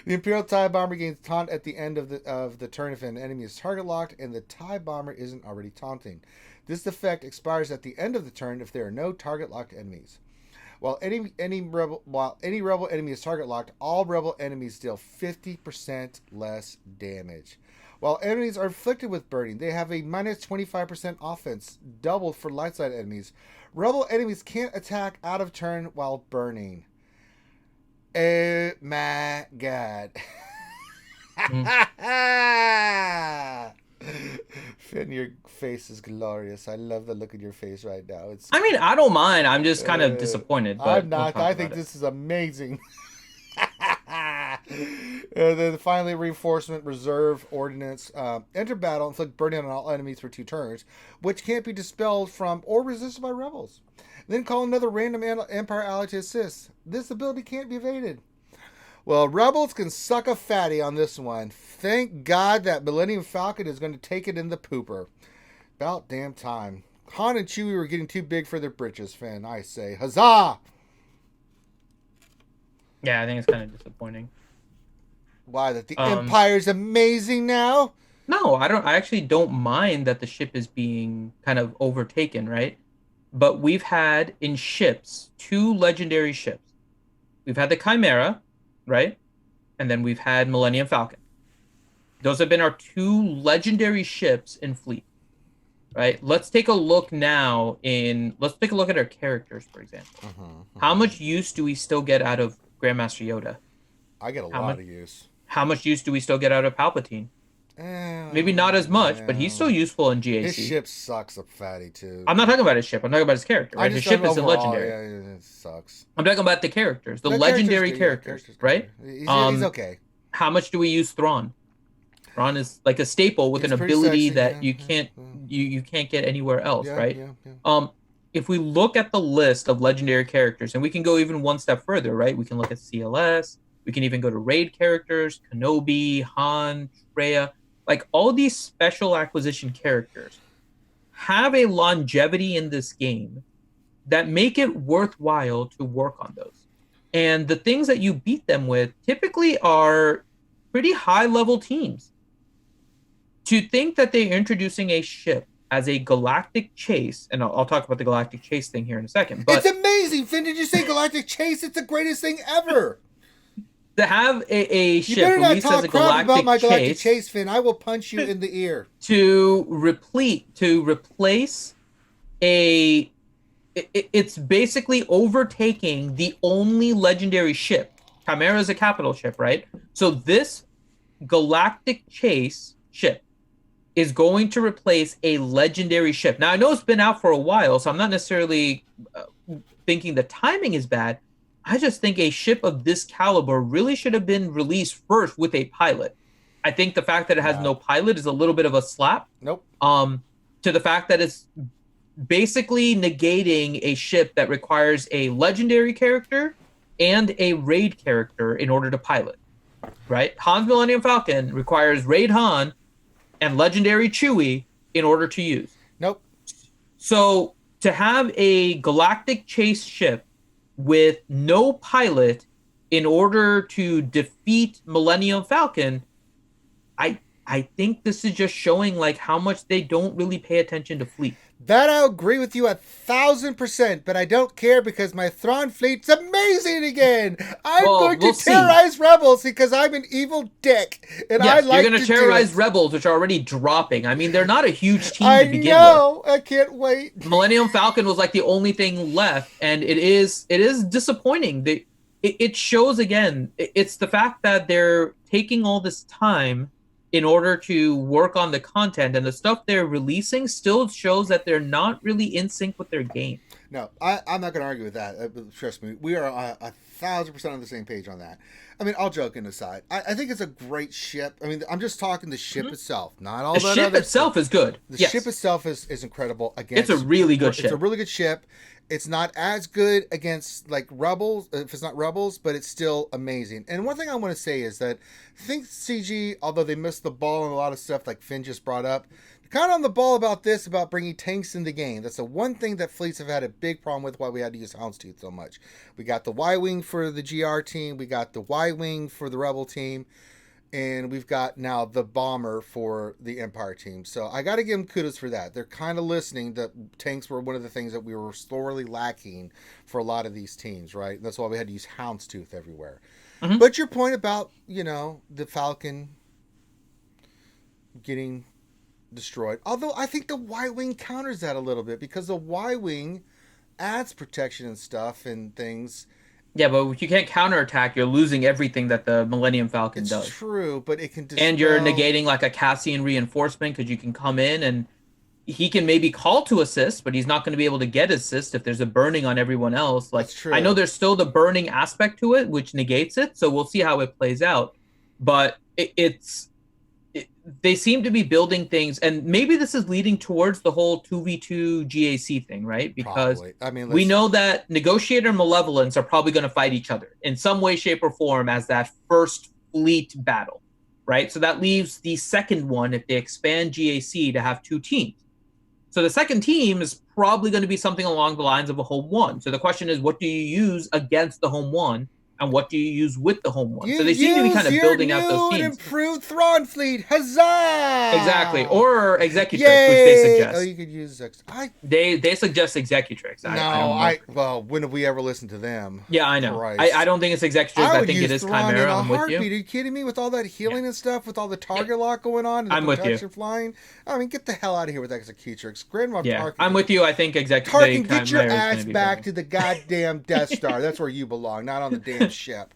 Imperial TIE Bomber gains taunt at the end of the turn if an enemy is target locked and the TIE Bomber isn't already taunting. This effect expires at the end of the turn if there are no target locked enemies. While any rebel enemy is target locked, all rebel enemies deal 50% less damage. While enemies are inflicted with burning, they have a minus 25% offense, doubled for light side enemies. Rebel enemies can't attack out of turn while burning. Oh my god. Finn, your face is glorious. I love the look of your face right now.
I mean, I don't mind. I'm just kind of disappointed. But
I'm not. I think this is amazing. And then finally, reinforcement reserve ordinance. Enter battle, inflict burning on all enemies for 2 turns, which can't be dispelled from or resisted by rebels. Then call another random Empire ally to assist. This ability can't be evaded. Well, rebels can suck a fatty on this one. Thank God that Millennium Falcon is going to take it in the pooper. About damn time. Han and Chewie were getting too big for their britches, Finn. I say, huzzah!
Yeah, I think it's kind of disappointing.
Why, that the Empire's amazing now?
No, I actually don't mind that the ship is being kind of overtaken, right? But we've had in ships 2 legendary ships. We've had the Chimera, right? And then we've had Millennium Falcon. Those have been our 2 legendary ships in fleet, right? Let's take a look now let's take a look at our characters, for example. How much use do we still get out of Grandmaster Yoda?
I get a lot of use.
How much use do we still get out of Palpatine? Maybe not as much, but he's still useful in GAC.
His ship sucks a fatty, too.
I'm not talking about his ship. I'm talking about his character. Right? His ship is a legendary.
Yeah, it sucks.
I'm talking about the characters, the legendary characters, right?
He's okay.
How much do we use Thrawn? Thrawn is like a staple with an ability
sexy,
that you can't get anywhere else, right? if we look at the list of legendary characters, and we can go even one step further, right? We can look at CLS. We can even go to raid characters, Kenobi, Han, Freya. Like all these special acquisition characters have a longevity in this game that make it worthwhile to work on those. And the things that you beat them with typically are pretty high-level teams. To think that they're introducing a ship as a galactic chase, and I'll talk about the galactic chase thing here in a second. But
it's amazing, Finn. Did you say galactic chase? It's the greatest thing ever.
To have a
You
ship
better not
released as
talk
a
crap about my galactic
chase
chase, Finn. I will punch you in the ear.
to replace it's basically overtaking the only legendary ship. Chimera is a capital ship, right? So this galactic chase ship is going to replace a legendary ship. Now, I know it's been out for a while, so I'm not necessarily thinking the timing is bad. I just think a ship of this caliber really should have been released first with a pilot. I think the fact that it has no pilot is a little bit of a slap.
Nope.
To the fact that it's basically negating a ship that requires a legendary character and a raid character in order to pilot, right? Han's Millennium Falcon requires raid Han and legendary Chewie in order to use.
Nope.
So to have a galactic chase ship with no pilot in order to defeat Millennium Falcon, I think this is just showing like how much they don't really pay attention to fleet.
That I agree with you 1,000%, but I don't care because my Thrawn fleet's amazing again. I'm going to terrorize rebels because I'm an evil dick, and I like
you're going to terrorize rebels, which are already dropping. I mean, they're not a huge team to begin with.
I know. I can't wait.
Millennium Falcon was like the only thing left, and it is disappointing. It shows again. It's the fact that they're taking all this time in order to work on the content, and the stuff they're releasing still shows that they're not really in sync with their game.
No, I'm not going to argue with that. Trust me, we are 1,000% on the same page on that. I mean, all joking aside, I think it's a great ship. I mean, I'm just talking the ship itself, not all
the
that
ship
other
itself
stuff.
is good.
The ship itself is incredible. Again,
it's a really good ship.
It's a really good ship. It's not as good against like rebels, if it's not rebels, but it's still amazing. And one thing I want to say is that I think CG, although they missed the ball on a lot of stuff like Finn just brought up, kind of on the ball about this, about bringing tanks in the game. That's the one thing that fleets have had a big problem with, why we had to use Houndstooth so much. We got the Y-Wing for the GR team. We got the Y-Wing for the Rebel team. And we've got now the Bomber for the Empire team. So I got to give them kudos for that. They're kind of listening that tanks were one of the things that we were sorely lacking for a lot of these teams, right? And that's why we had to use Houndstooth everywhere. Mm-hmm. But your point about, the Falcon getting destroyed. Although I think the Y-Wing counters that a little bit because the Y-Wing adds protection and stuff and things.
Yeah, but if you can't counterattack, you're losing everything that the Millennium Falcon does.
It's true, but it can dispel...
And you're negating like a Cassian reinforcement because you can come in and he can maybe call to assist, but he's not going to be able to get assist if there's a burning on everyone else. Like,
that's true.
I know there's still the burning aspect to it, which negates it, so we'll see how it plays out. But they seem to be building things, and maybe this is leading towards the whole 2v2 GAC thing, right? Because we know that Negotiator and Malevolence are probably going to fight each other in some way, shape, or form as that first fleet battle, right? So that leaves the second one, if they expand GAC, to have two teams. So the second team is probably going to be something along the lines of a home one. So the question is, what do you use against the home one? And what do you use with the home one? So they seem to be kind of building out those teams.
Improved Thrawn fleet, huzzah!
Exactly, or Executrix, which they suggest.
Oh, you could use
They suggest Executrix.
Well, when have we ever listened to them?
Yeah, I know. I don't think it's Executrix. I think it is
Thrawn
Chimera. I'm with you.
Are you kidding me? With all that healing and stuff, with all the target lock going on, and the protection flying. I mean, get the hell out of here with Executrix. Grandma Tarkin.
I'm with you. I think Executrix.
Tarkin, get your ass back to the goddamn Death Star. That's where you belong, not on the damn ship.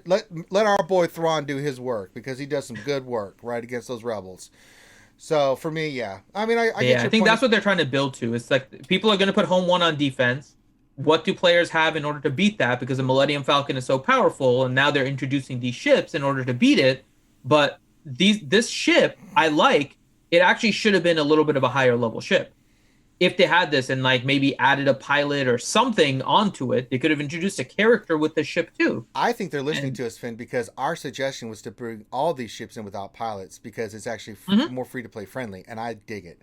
Let our boy Thrawn do his work because he does some good work right against those rebels. So for me, yeah. I mean, I think
that's what they're trying to build to. It's like people are going to put home one on defense. What do players have in order to beat that? Because the Millennium Falcon is so powerful, and now they're introducing these ships in order to beat it. But this ship, I like. It actually should have been a little bit of a higher level ship. if they had this and like maybe added a pilot or something onto it, they could have introduced a character with the ship too.
I think they're listening to us, Finn, because our suggestion was to bring all these ships in without pilots because it's actually more free to play friendly, and I dig it.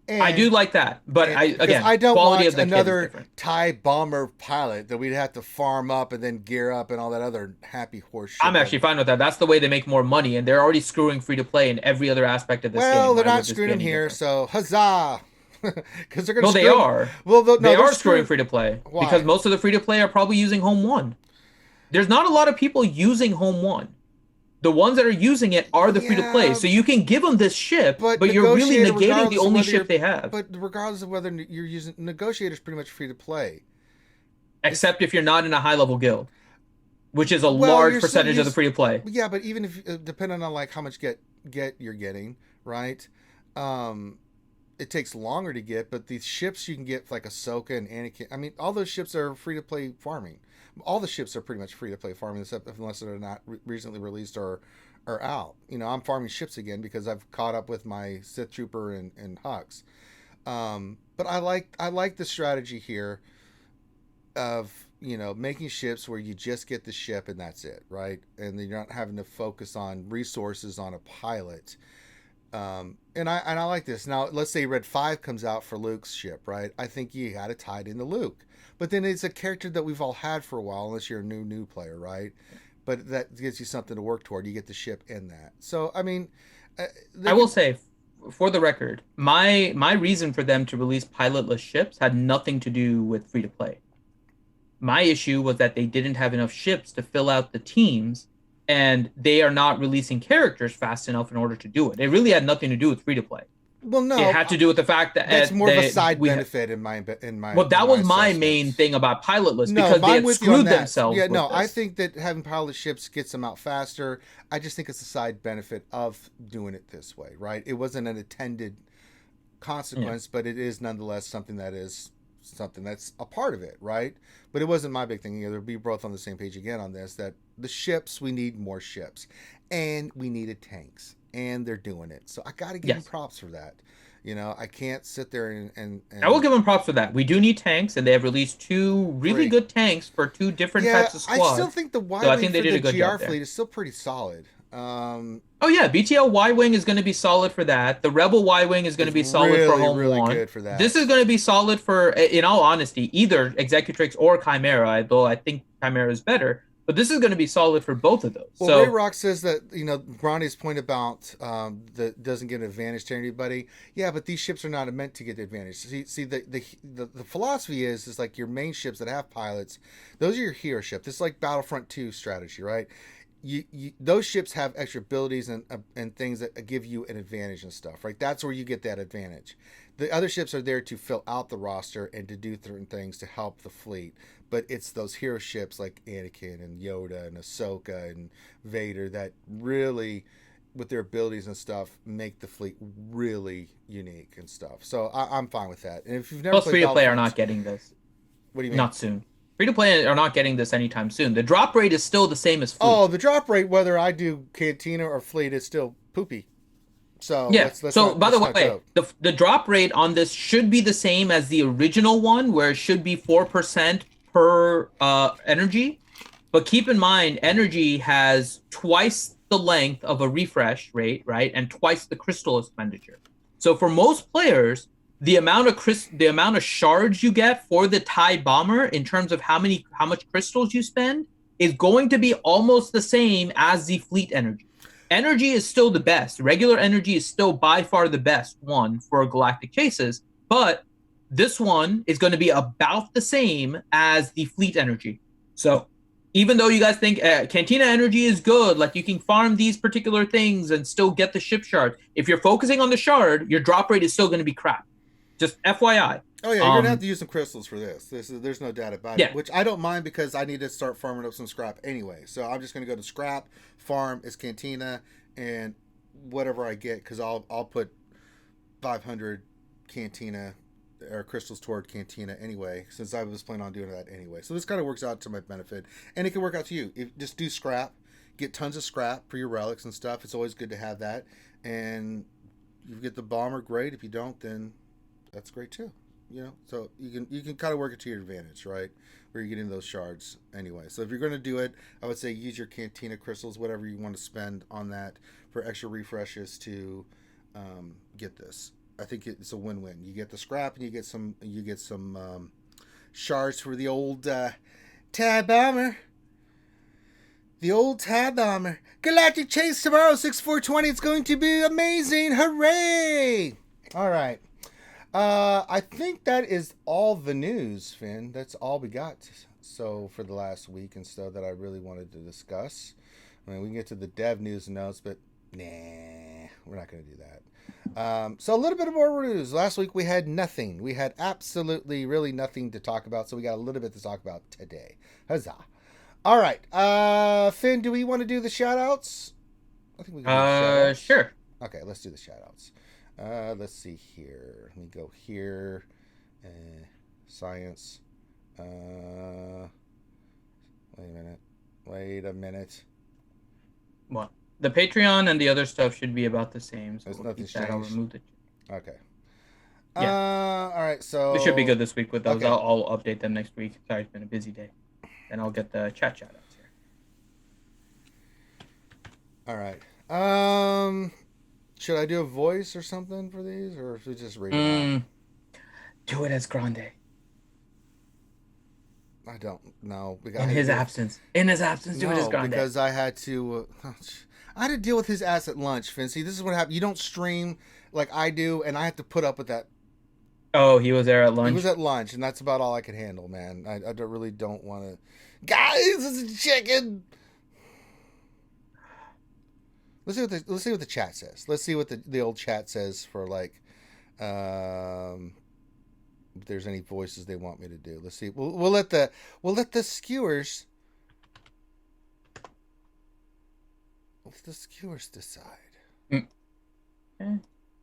And,
I do like that, but
I don't
quality
want
of the kit is
another
different.
TIE bomber pilot that we'd have to farm up and then gear up and all that other happy horse shit.
I'm actually fine with that. That's the way they make more money, and they're already screwing free to play in every other aspect of this game.
Well, they're
Why
not
would this
screwing
be
them
any
here,
different?
so huzzah! Because they're going to.
Well, they are.
Well, no,
they
they're
are screwing free to play
Why?
because most of the free to play are probably using Home One. There's not a lot of people using Home One. The ones that are using it are the free to play, so you can give them this ship, but you're really negating the only ship they have.
But regardless of whether you're using Negotiator's pretty much free to play,
except if you're not in a high level guild, which is a large percentage of the free to play.
Yeah, but even if depending on like how much get you're getting, right? It takes longer to get, but these ships you can get like Ahsoka and Anakin. I mean, all those ships are free to play farming. All the ships are pretty much free to play farming, except unless they're not recently released or out. You know, I'm farming ships again because I've caught up with my Sith Trooper and Hux. But I like the strategy here of, you know, making ships where you just get the ship and that's it, right? And you're not having to focus on resources on a pilot. And I like this. Now, let's say Red 5 comes out for Luke's ship, right? I think you got to tie it into Luke. But then it's a character that we've all had for a while, unless you're a new player, right? But that gives you something to work toward. You get the ship in that. So, I mean...
I will say, for the record, my reason for them to release pilotless ships had nothing to do with free-to-play. My issue was that they didn't have enough ships to fill out the teams, and they are not releasing characters fast enough in order to do it. It really had nothing to do with free-to-play.
Well, no,
it had to do with the fact that
that's more of a side benefit in my.
Well, that was my main thing about pilotless because they had screwed themselves.
Yeah, no, I think that having pilot ships gets them out faster. I just think it's a side benefit of doing it this way, right? It wasn't an intended consequence, but it is nonetheless something that's a part of it, right? But it wasn't my big thing either. We're both on the same page again on this, that the ships, we need more ships, and we needed tanks. And they're doing it. So I got to give them props for that. You know, I can't sit there and
I will give them props for that. We do need tanks, and they have released 2 really good tanks for 2 different types of squads.
I still think the Y-Wing for the GR fleet is still pretty solid.
Oh yeah, BTL Y-Wing is going to be solid for that. The Rebel Y-Wing is going to be solid for Home One.
Good for that.
This is going to be solid for, in all honesty, either Executrix or Chimera, though I think Chimera is better. But this is going to be solid for both of those.
Well, Ray Rock says that, you know, Grande's point about that doesn't give an advantage to anybody. Yeah, but these ships are not meant to get the advantage. See, the philosophy is like your main ships that have pilots, those are your hero ship. This is like Battlefront 2 strategy, right? Those ships have extra abilities and things that give you an advantage and stuff, right? That's where you get that advantage. The other ships are there to fill out the roster and to do certain things to help the fleet. But it's those hero ships like Anakin and Yoda and Ahsoka and Vader that really, with their abilities and stuff, make the fleet really unique and stuff. So I'm fine with that. And if you've never
played free-to-play are not getting this.
What do you mean?
Not soon. Free-to-play are not getting this anytime soon. The drop rate is still the same as fleet.
Oh, the drop rate, whether I do Cantina or fleet, is still poopy. So
yeah. By the way, the drop rate on this should be the same as the original one, where it should be 4% per energy. But keep in mind, energy has twice the length of a refresh rate, right, and twice the crystal expenditure. So for most players, the amount of shards you get for the TIE bomber in terms of how much crystals you spend is going to be almost the same as the fleet energy. Energy is still the best. Regular energy is still by far the best one for galactic chases, but this one is going to be about the same as the fleet energy. So even though you guys think Cantina energy is good, like you can farm these particular things and still get the ship shard, if you're focusing on the shard, your drop rate is still going to be crap. Just FYI.
Oh yeah, you're gonna have to use some crystals for this. There's no doubt about it. Which I don't mind because I need to start farming up some scrap anyway. So I'm just gonna go to scrap, farm is Cantina, and whatever I get, because I'll put 500 Cantina or crystals toward Cantina anyway, since I was planning on doing that anyway. So this kind of works out to my benefit, and it can work out to you. Just do scrap, get tons of scrap for your relics and stuff. It's always good to have that, and you get the bomber, great. If you don't, then that's great too. you know, so you can kind of work it to your advantage, right? Where you're getting those shards anyway. So if you're going to do it, I would say use your Cantina crystals, whatever you want to spend on that for extra refreshes to get this. I think it's a win-win. You get the scrap and you get some shards for the old TIE bomber. The old TIE bomber. Galactic Chase tomorrow, 6/4/20. It's going to be amazing. Hooray! All right. I think that is all the news, Finn. That's all we got. So for the last week and stuff that I really wanted to discuss. I mean, we can get to the dev news and notes, but nah, we're not going to do that. So a little bit of more news. Last week we had nothing. We had absolutely really nothing to talk about. So we got a little bit to talk about today. Huzzah. All right. Finn, do we want to do the shout outs? I think we can do the shout outs.
Sure.
Okay, let's do the shout outs. Let's see here. Let me go here. Science. Wait a minute.
What? The Patreon and the other stuff should be about the same. So
There's
we'll
nothing
keep that. I'll
changed.
remove it.
Okay.
Yeah.
All right, so...
It should be good this week with those.
Okay.
I'll update them next week. Sorry, it's been a busy day. And I'll get the chat shoutouts here.
All right. Should I do a voice or something for these, or should we just read it out?
Do it as Grande.
I don't know.
In his absence. In his absence, do it as Grande.
Because I had to... I had to deal with his ass at lunch, Fincy. This is what happened. You don't stream like I do, and I have to put up with that.
Oh, he was there at lunch?
He was at lunch, and that's about all I could handle, man. I really don't want to... Guys, it's a chicken! Let's see what the chat says. Let's see what the old chat says for, like, if there's any voices they want me to do. Let's see. We'll let the skewers... Let the skewers decide.
Okay.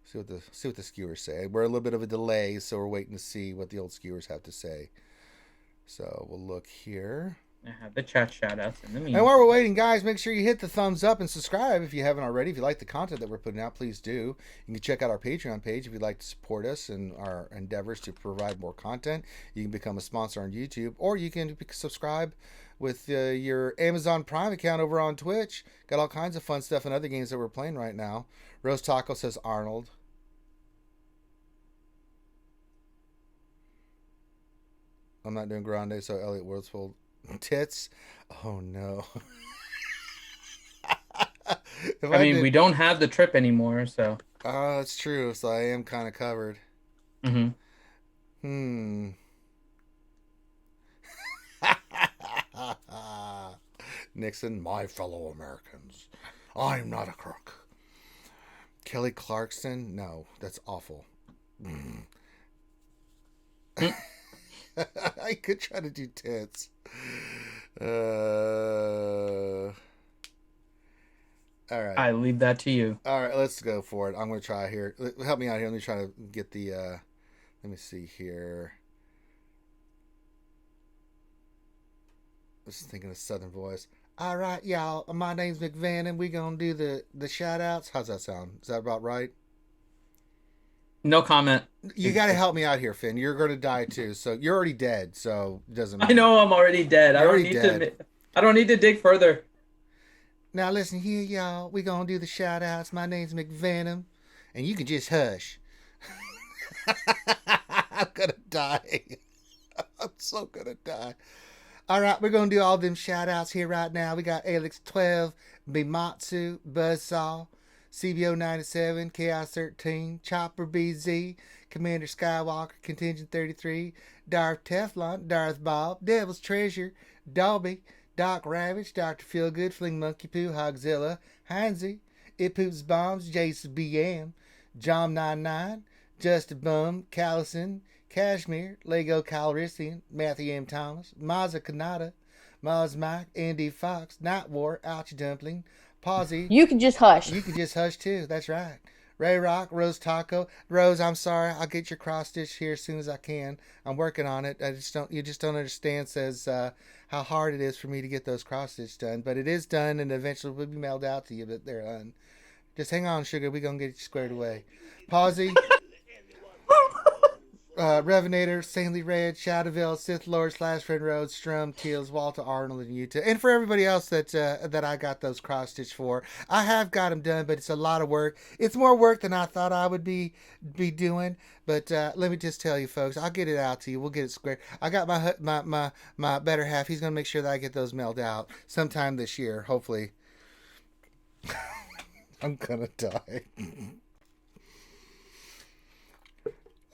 See what the skewers say. We're a little bit of a delay, so we're waiting to see what the old skewers have to say. So we'll look here.
I have the chat shoutouts in the meantime.
And while we're waiting, guys, make sure you hit the thumbs up and subscribe if you haven't already. If you like the content that we're putting out, please do. You can check out our Patreon page if you'd like to support us in our endeavors to provide more content. You can become a sponsor on YouTube, or you can subscribe with your Amazon Prime account over on Twitch. Got all kinds of fun stuff and other games that we're playing right now. Rose Taco says Arnold. I'm not doing Grande, so Elliot Wordsfold. Tits. Oh no.
I mean, we don't have the trip anymore, so.
Oh, that's true. So I am kind of covered.
Mm-hmm.
Nixon, my fellow Americans. I'm not a crook. Kelly Clarkson? No, that's awful. I could try to do tits. All right.
I leave that to you.
All right, let's go for it. I'm going to try here. Help me out here. Let me try to get the... let me see here. I was thinking of Southern voice. All right, y'all. My name's McVan, and we're going to do the shout-outs. How's that sound? Is that about right?
No comment.
You got to help me out here, Finn. You're going to die, too. So you're already dead, so it doesn't matter.
I know I'm already dead. I don't need to dig further.
Now, listen here, y'all. We're going to do the shout-outs. My name's McVenom, and you can just hush. I'm going to die. I'm so going to die. All right, we're going to do all them shout-outs here right now. We got Alex12, Bimatsu, Buzzsaw, CBO97, Chaos 13, Chopper BZ, Commander Skywalker, Contingent 33, Darth Teflon, Darth Bob, Devil's Treasure, Dolby, Doc Ravage, Dr. Feelgood, Fling Monkey Poo, Hogzilla, Heinzie, It Poops Bombs, Jason BM, Jom99, Just a Bum, Callison, Cashmere, Lego Calrissian, Matthew M. Thomas, Mazza Kanata, Maz Mike, Andy Fox, Night War, Ouchie Dumpling, Pawsy.
You can just hush.
You can just hush too, that's right. Ray Rock, Rose Taco. Rose, I'm sorry, I'll get your cross stitch here as soon as I can. I'm working on it. You just don't understand, says how hard it is for me to get those cross stitch done. But it is done and eventually will be mailed out to you, but they're done. Just hang on, sugar, we're gonna get you squared away. Pawsy. Revenator, Saintly Red, Shadowville, Sith Lord, Slash Friend Road, Strum, Teals, Walter Arnold, and Utah. And for everybody else that I got those cross stitch for, I have got them done, but it's a lot of work. It's more work than I thought I would be doing. But let me just tell you, folks, I'll get it out to you. We'll get it squared. I got my better half. He's gonna make sure that I get those mailed out sometime this year, hopefully. I'm gonna die.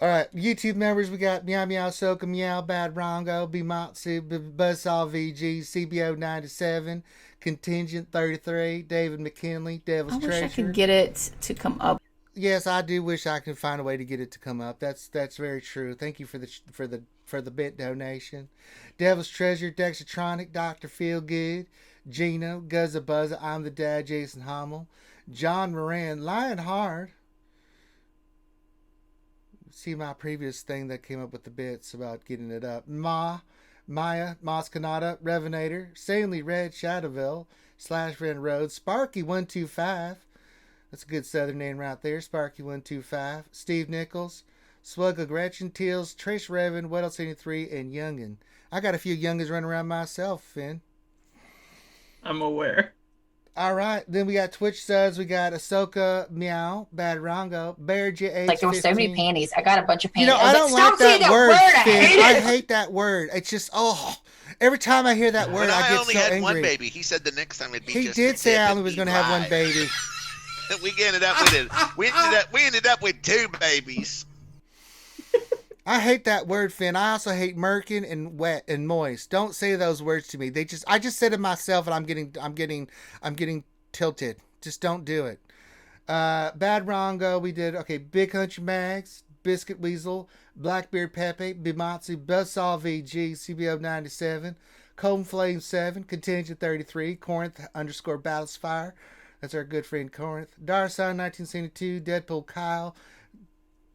All right, YouTube members, we got Meow Meow Soka Meow, Bad Rongo, Bimatsu, Buzzsaw VG, CBO 97, Contingent 33, David McKinley, Devil's
I
Treasure.
wish I could get it to come up.
Yes, I do wish I could find a way to get it to come up. That's very true. Thank you for the bit donation. Devil's Treasure, Dexatronic, Dr. Feelgood, Gino, Guzza Buzza, I'm the Dad, Jason Hummel, John Moran, Lionheart. See my previous thing that came up with the bits about getting it up. Maya, Moscanata, Revenator, Sanely Red, Shadowville, Slash Ren Road, Sparky 125. That's a good southern name right there. Sparky 125. Steve Nichols, Swugga Gretchen, Teals, Trish Revan, What Else 83, and Youngin. I got a few youngins running around myself, Finn.
I'm aware.
All right, then we got Twitch subs. We got Ahsoka Meow, Bad Rongo, Bear J.
Like there were so many panties. I got a bunch of panties.
You know, I don't like
"Stop saying
that word, Finn. I
I hate it."
hate that word. It's just, every time I hear that word,
When
I get
only
so
had
angry.
one baby. He said the next time it'd be
He
just
did say I only
it'd
was
be
going to have one
live.
baby.
We ended up with it. We ended up with 2 babies.
I hate that word, Finn. I also hate merkin and wet and moist. Don't say those words to me. I just said it myself, and I'm getting tilted. Just don't do it. Bad Rongo, we did Big Country Mags, Biscuit Weasel, Blackbeard Pepe, Bimatsu, Buzzsaw VG, CBO 97, Cold Flame 7, Contingent 33, Corinth _ Battlesfire. That's our good friend Corinth. Darson 1972, Deadpool Kyle,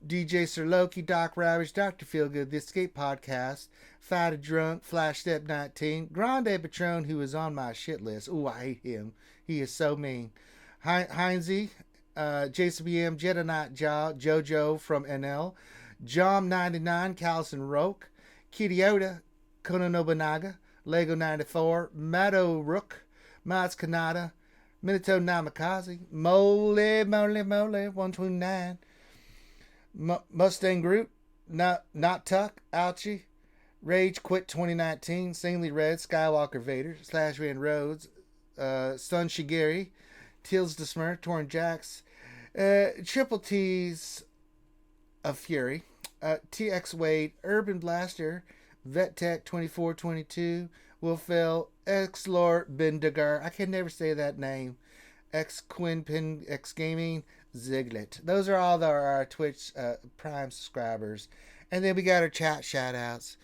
DJ Sir Loki, Doc Ravage, Dr. Feelgood, The Escape Podcast, Fatted Drunk, Flash Step 19, Grande Patron, who is on my shit list. Ooh, I hate him. He is so mean. Heinzie, JCBM, Jedi Knight Jojo from NL, Jom 99, Callison Roke, Kiriota, Kono Nobunaga, Lego 94, Mado Rook, Mats Kanata, Minato Namikaze, Mole 129, Mustang Group, Not Tuck, Ouchie, Rage Quit 2019, Saintly Red, Skywalker Vader, Slash Ran Rhodes, Sun Shigeri, Teals Desmur, Torn Jacks, Triple T's of Fury, TX Wade, Urban Blaster, Vet Tech 2422, Wilfell, X Lord Bendigar, I can never say that name, X Quinpin, X Gaming, Ziglet. Those are all our Twitch Prime subscribers. And then we got our chat shoutouts.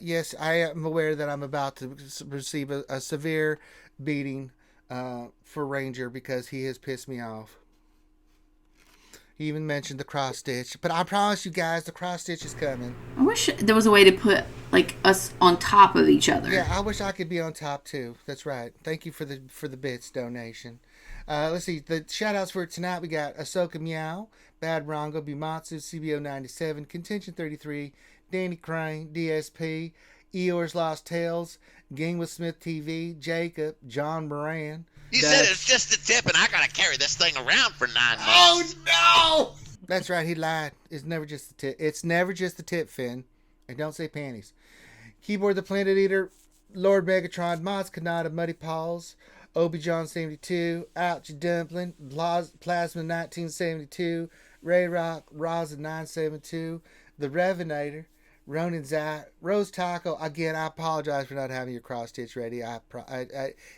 Yes, I am aware that I'm about to receive a severe beating for Ranger because he has pissed me off. He even mentioned the cross stitch, but I promise you guys, the cross stitch is coming.
I wish there was a way to put us on top of each other.
Yeah, I wish I could be on top too. That's right. Thank you for the bits donation. Let's see the shout outs for tonight. We got Ahsoka Meow, Bad Rongo, Bimatsu, CBO 97, Contention 33, Danny Crane, DSP, Eeyore's Lost Tales, Game with Smith TV, Jacob, John Moran.
You said it's just a tip, and I gotta carry this thing around for 9 months.
Oh no! That's right, he lied. It's never just the tip. It's never just the tip, Finn. And don't say panties. Keyboard the Planet Eater, Lord Megatron, Mods Kanata, Muddy Paws, Obi John 72, Ouchie Dumpling, Plasma 1972, Ray Rock, Rosin 972, The Revenator, Ronin Zach, Rose Taco. Again, I apologize for not having your cross stitch ready.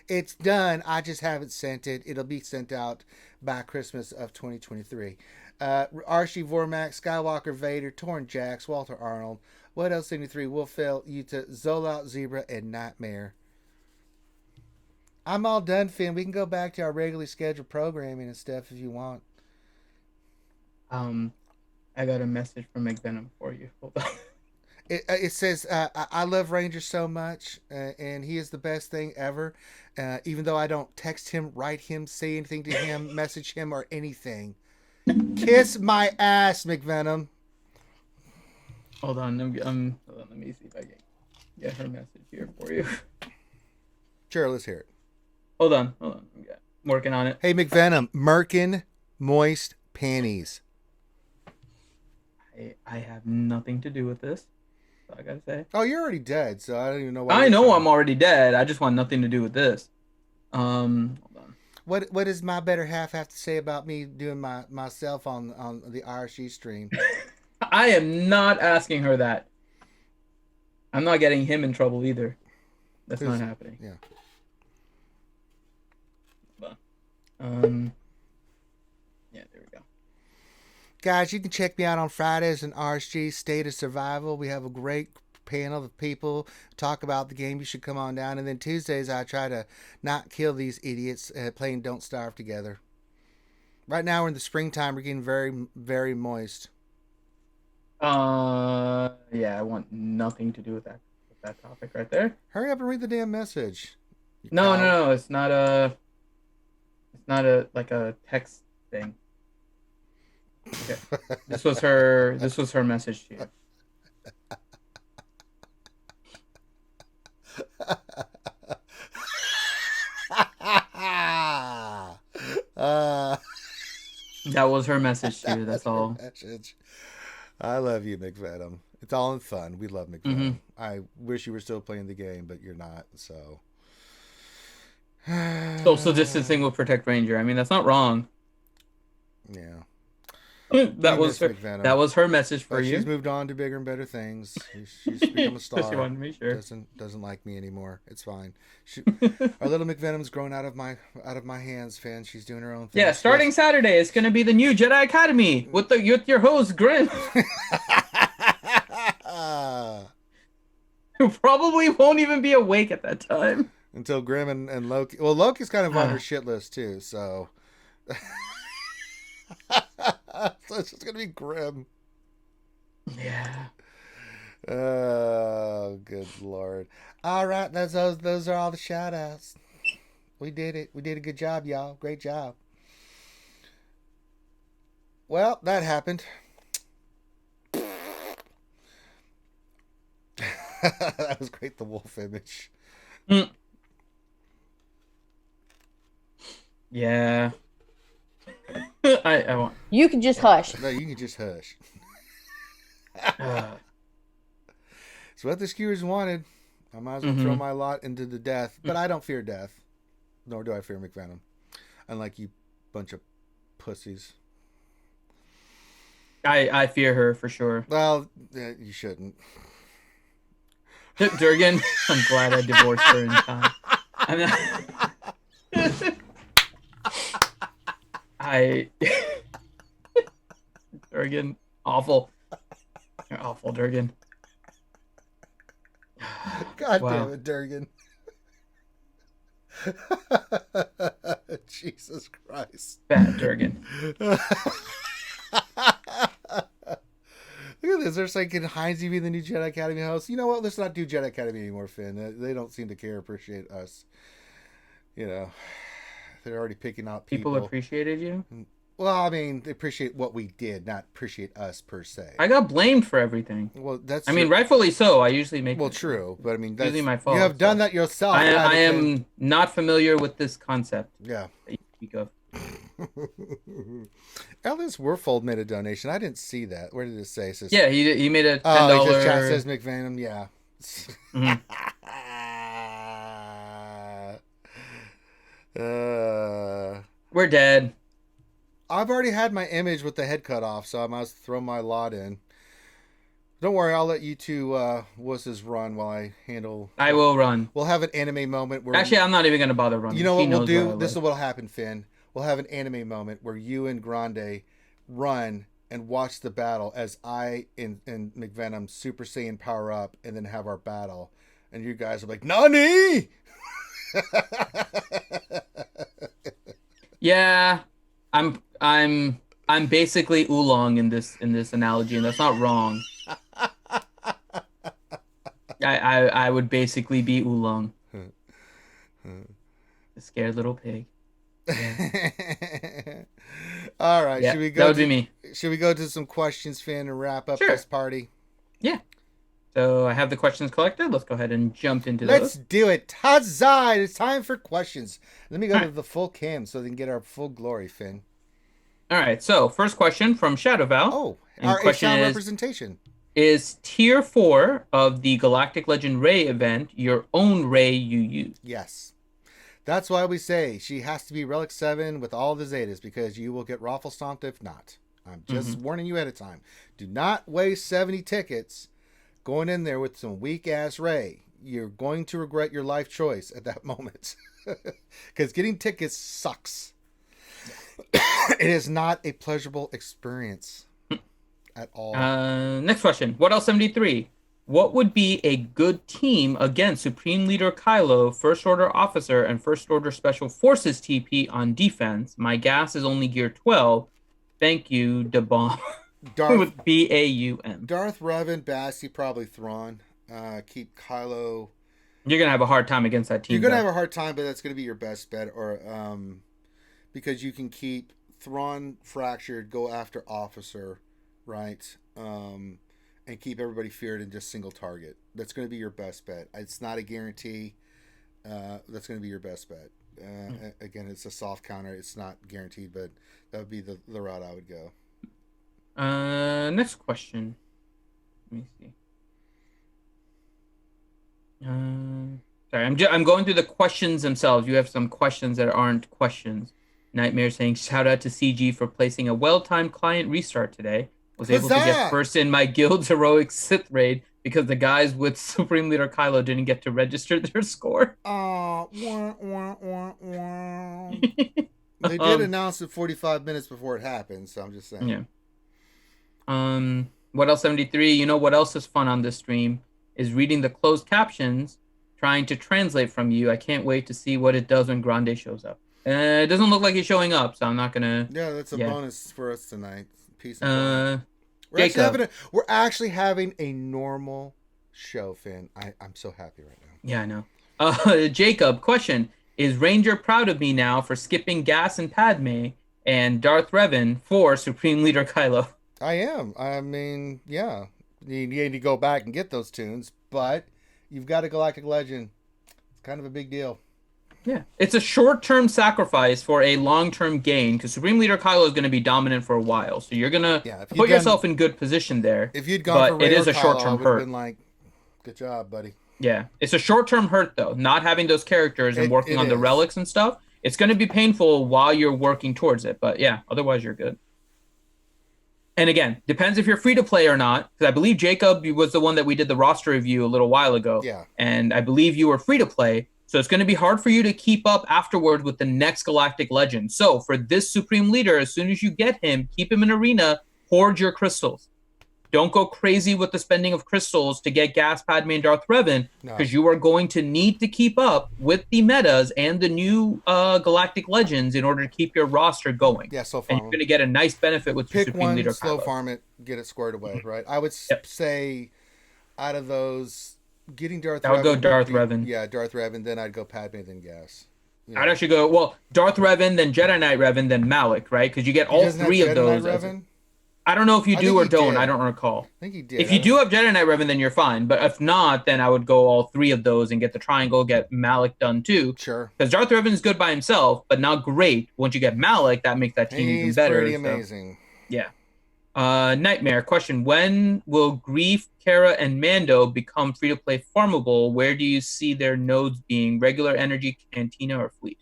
It's done. I just haven't sent it. It'll be sent out by Christmas of 2023. RSG Vormax, Skywalker Vader, Torn Jacks, Walter Arnold, What Else 73, Wolfell, Utah, Zolot Zebra, and Nightmare. I'm all done, Finn. We can go back to our regularly scheduled programming and stuff if you want.
I got a message from McVenom for you. Hold on.
It says, I love Ranger so much, and he is the best thing ever. Even though I don't text him, write him, say anything to him, message him, or anything. Kiss my ass, McVenom.
Hold on, hold on, let me see if I can get her message here for you.
Sure, let's hear it.
Hold on. I'm working on it.
Hey, McVenom, Merkin moist panties.
I have nothing to do with this. That's all I gotta say.
Oh, you're already dead, so I don't even know why.
I know I'm already dead. I just want nothing to do with this. Hold on.
What does my better half have to say about me doing myself on the RSG stream?
I am not asking her that. I'm not getting him in trouble either. That's not happening.
Yeah.
Yeah, there we go.
Guys, you can check me out on Fridays in RSG State of Survival. We have a great panel of people talk about the game. You should come on down. And then Tuesdays, I try to not kill these idiots playing Don't Starve together. Right now, we're in the springtime. We're getting very, very moist.
Yeah, I want nothing to do with that topic right there.
Hurry up and read the damn message.
No, it's not a like a text thing. Okay. This was her message to you. That was her message to you. That's all.
Message. I love you, McVenom. It's all in fun. We love McVenom.
Mm-hmm.
I wish you were still playing the game, but you're not. So
Social distancing will protect Ranger. I mean, that's not wrong.
yeah.
That was her.
McVenom.
That was her message for you.
She's moved on to bigger and better things. She's become a star.
She wanted to be sure.
Doesn't like me anymore. It's fine. Our little McVenom's grown out of my hands, Finn. She's doing her own thing.
Yeah, starting Saturday, it's gonna be the new Jedi Academy with your host Grim, who probably won't even be awake at that time.
Until Grim and Loki. Well, Loki's kind of on her shit list too, so. So it's just gonna be Grim.
Yeah.
Oh, good lord! All right, those are all the shout outs. We did it. We did a good job, y'all. Great job. Well, that happened. That was great. The wolf image.
Yeah. I want.
You can just hush.
No, you can just hush. It's what the skewers wanted. I might as well throw my lot into the death, but I don't fear death, nor do I fear McVenom. Unlike you, bunch of pussies.
I fear her for sure.
Well, you shouldn't.
Durgan, I'm glad I divorced her in time. Durgan, awful. You're awful, Durgan.
God
Wow.
damn it, Durgan. Jesus Christ.
Bad Durgan.
Look at this. They're saying, can Heinz be the new Jedi Academy host? You know what? Let's not do Jedi Academy anymore, Finn. They don't seem to care or appreciate us. You know, they're already picking out people.
People appreciated you?
Well, I mean, they appreciate what we did, not appreciate us per se.
I got blamed for everything.
Well, that's.
I mean, rightfully so. I usually make.
Well, true, but I mean, that's
usually my fault.
You have done that yourself.
I am not familiar with this concept.
Yeah.
That you speak of.
Ellis Werfold made a donation. I didn't see that. Where did it say? It says,
Yeah, he made a $10.
Oh, he just chat says McVenom. Yeah.
We're dead.
I've already had my image with the head cut off, so I must throw my lot in. Don't worry, I'll let you two wusses run while I handle.
I will run.
We'll have an anime moment where.
Actually, I'm not even gonna bother running.
You know what we'll do? This is what'll happen, Finn. We'll have an anime moment where you and Grande run and watch the battle as I and McVenom Super Saiyan power up, and then have our battle, and you guys are like, "Nani?"
Yeah, I'm basically Oolong in this analogy, and that's not wrong. I would basically be Oolong, the scared little pig. Yeah.
All right,
Yeah,
should we go?
That would be me.
Should we go to some questions, Finn, and wrap up
Sure.
this party?
Yeah. So I have the questions collected. Let's go ahead and jump into
Let's
those.
do it. Talzin, it's time for questions. Let me go to the full cam so they can get our full glory, Finn.
All right. So first question from Shadow Val.
Oh,
and
our
question
sound
is,
representation.
Is Tier 4 of the Galactic Legend Ray event your own Ray you use?
Yes. That's why we say she has to be Relic 7 with all the Zetas, because you will get raffle stomped if not. I'm just warning you ahead of time. Do not waste 70 tickets going in there with some weak-ass Ray. You're going to regret your life choice at that moment. Because getting tickets sucks. It is not a pleasurable experience at all.
Next question. What else 73? What would be a good team against Supreme Leader Kylo, First Order Officer, and First Order Special Forces TP on defense? My gas is only gear 12. Thank you, DeBomb. With BAUM.
Darth, Revan, Basti, probably Thrawn. Keep Kylo.
You're going to have a hard time against that team.
You're going to have a hard time, but that's going to be your best bet. Or because you can keep Thrawn fractured, go after Officer, right? And keep everybody feared and just single target. That's going to be your best bet. It's not a guarantee. That's going to be your best bet. Again, it's a soft counter. It's not guaranteed, but that would be the route I would go.
Next question. Let me see. Sorry, I'm going through the questions themselves. You have some questions that aren't questions. Nightmare saying, shout out to CG for placing a well-timed client restart today. Was able to get first in my guild's heroic Sith raid because the guys with Supreme Leader Kylo didn't get to register their score.
They did announce it 45 minutes before it happened, so I'm just saying.
Yeah. What else 73? You know what else is fun on this stream is reading the closed captions, trying to translate from you. I can't wait to see what it does when Grande shows up. It doesn't look like he's showing up, so I'm not gonna.
Yeah, that's a bonus for us tonight. Peace. We're actually having a normal show, Finn. I'm so happy right now.
Yeah, I know. Jacob, question: is Ranger proud of me now for skipping Gas and Padme and Darth Revan for Supreme Leader Kylo?
I am. I mean, yeah. You need to go back and get those tunes, but you've got a Galactic Legend. It's kind of a big deal.
Yeah. It's a short-term sacrifice for a long-term gain, because Supreme Leader Kylo is going to be dominant for a while. So you're going to put yourself in good position there.
If you'd gone for Ray, it is a short-term hurt. Been like, good job, buddy.
Yeah. It's a short-term hurt, though. Not having those characters and working on the relics and stuff. It's going to be painful while you're working towards it. But yeah, otherwise you're good. And again, depends if you're free to play or not, because I believe Jacob was the one that we did the roster review a little while ago.
Yeah.
And I believe you were free to play. So it's going to be hard for you to keep up afterward with the next Galactic Legend. So for this Supreme Leader, as soon as you get him, keep him in arena, hoard your crystals. Don't go crazy with the spending of crystals to get Gas, Padme, and Darth Revan, because you are going to need to keep up with the metas and the new Galactic Legends in order to keep your roster going.
Yeah, so far.
And you're going to get a nice benefit with your Supreme Leader.
Slow farm it, get it squared away, right? I would say out of those, getting Darth Revan.
I would go Darth Revan.
Yeah, Darth Revan, then I'd go Padme, then Gas.
I'd actually go, Darth Revan, then Jedi Knight Revan, then Malik, right? Because you get all three of those. I don't know if you do or don't. I don't recall.
I think he did.
If you do have Jedi Knight Revan, then you're fine. But if not, then I would go all three of those and get the triangle, get Malik done too.
Sure.
Because Darth Revan is good by himself, but not great. Once you get Malik, that makes that team even better.
He's pretty amazing.
Yeah. Nightmare question: when will Grief, Kara, and Mando become free-to-play farmable? Where do you see their nodes being? Regular energy, Cantina, or Fleet?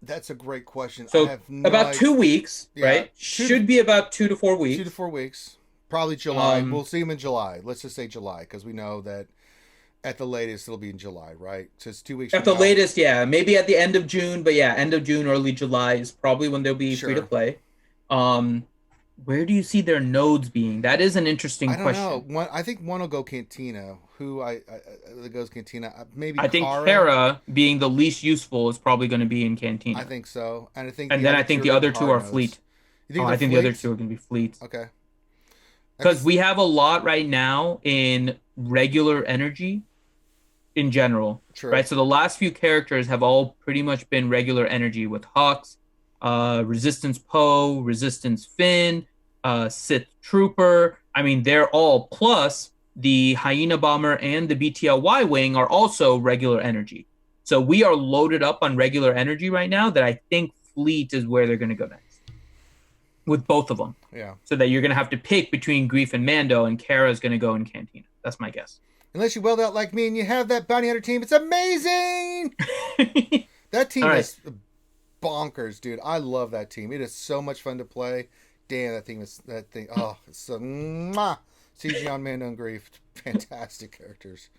That's a great question.
So about 2 weeks, right? Should be about 2 to 4 weeks.
2 to 4 weeks. Probably July. We'll see them in July. Let's just say July, because we know that at the latest it'll be in July, right? So it's 2 weeks.
At the latest, yeah. Maybe at the end of June, but yeah, end of June, early July is probably when they'll be free to play. Where do you see their nodes being? That is an interesting question.
I don't know. I think one will go Cantina. That goes Cantina? Maybe
I think Kara, being the least useful, is probably going to be in Cantina.
I think so. And
I think the other two are Fleet. I think the other two are going to be Fleet.
Okay.
Because we have a lot right now in regular energy in general.
True.
Right? So the last few characters have all pretty much been regular energy with Hux, Resistance Poe, Resistance Finn, Sith Trooper. I mean, they're all plus the Hyena Bomber and the BTLY wing are also regular energy. So we are loaded up on regular energy right now that I think Fleet is where they're going to go next. With both of them.
Yeah.
So that you're going to have to pick between Grief and Mando, and Kara's going to go in Cantina. That's my guess.
Unless you weld out like me and you have that bounty hunter team, it's amazing! That team is bonkers, dude. I love that team. It is so much fun to play. Damn, that thing. Oh, it's so mwah. CG on Mando and Grief. Fantastic characters.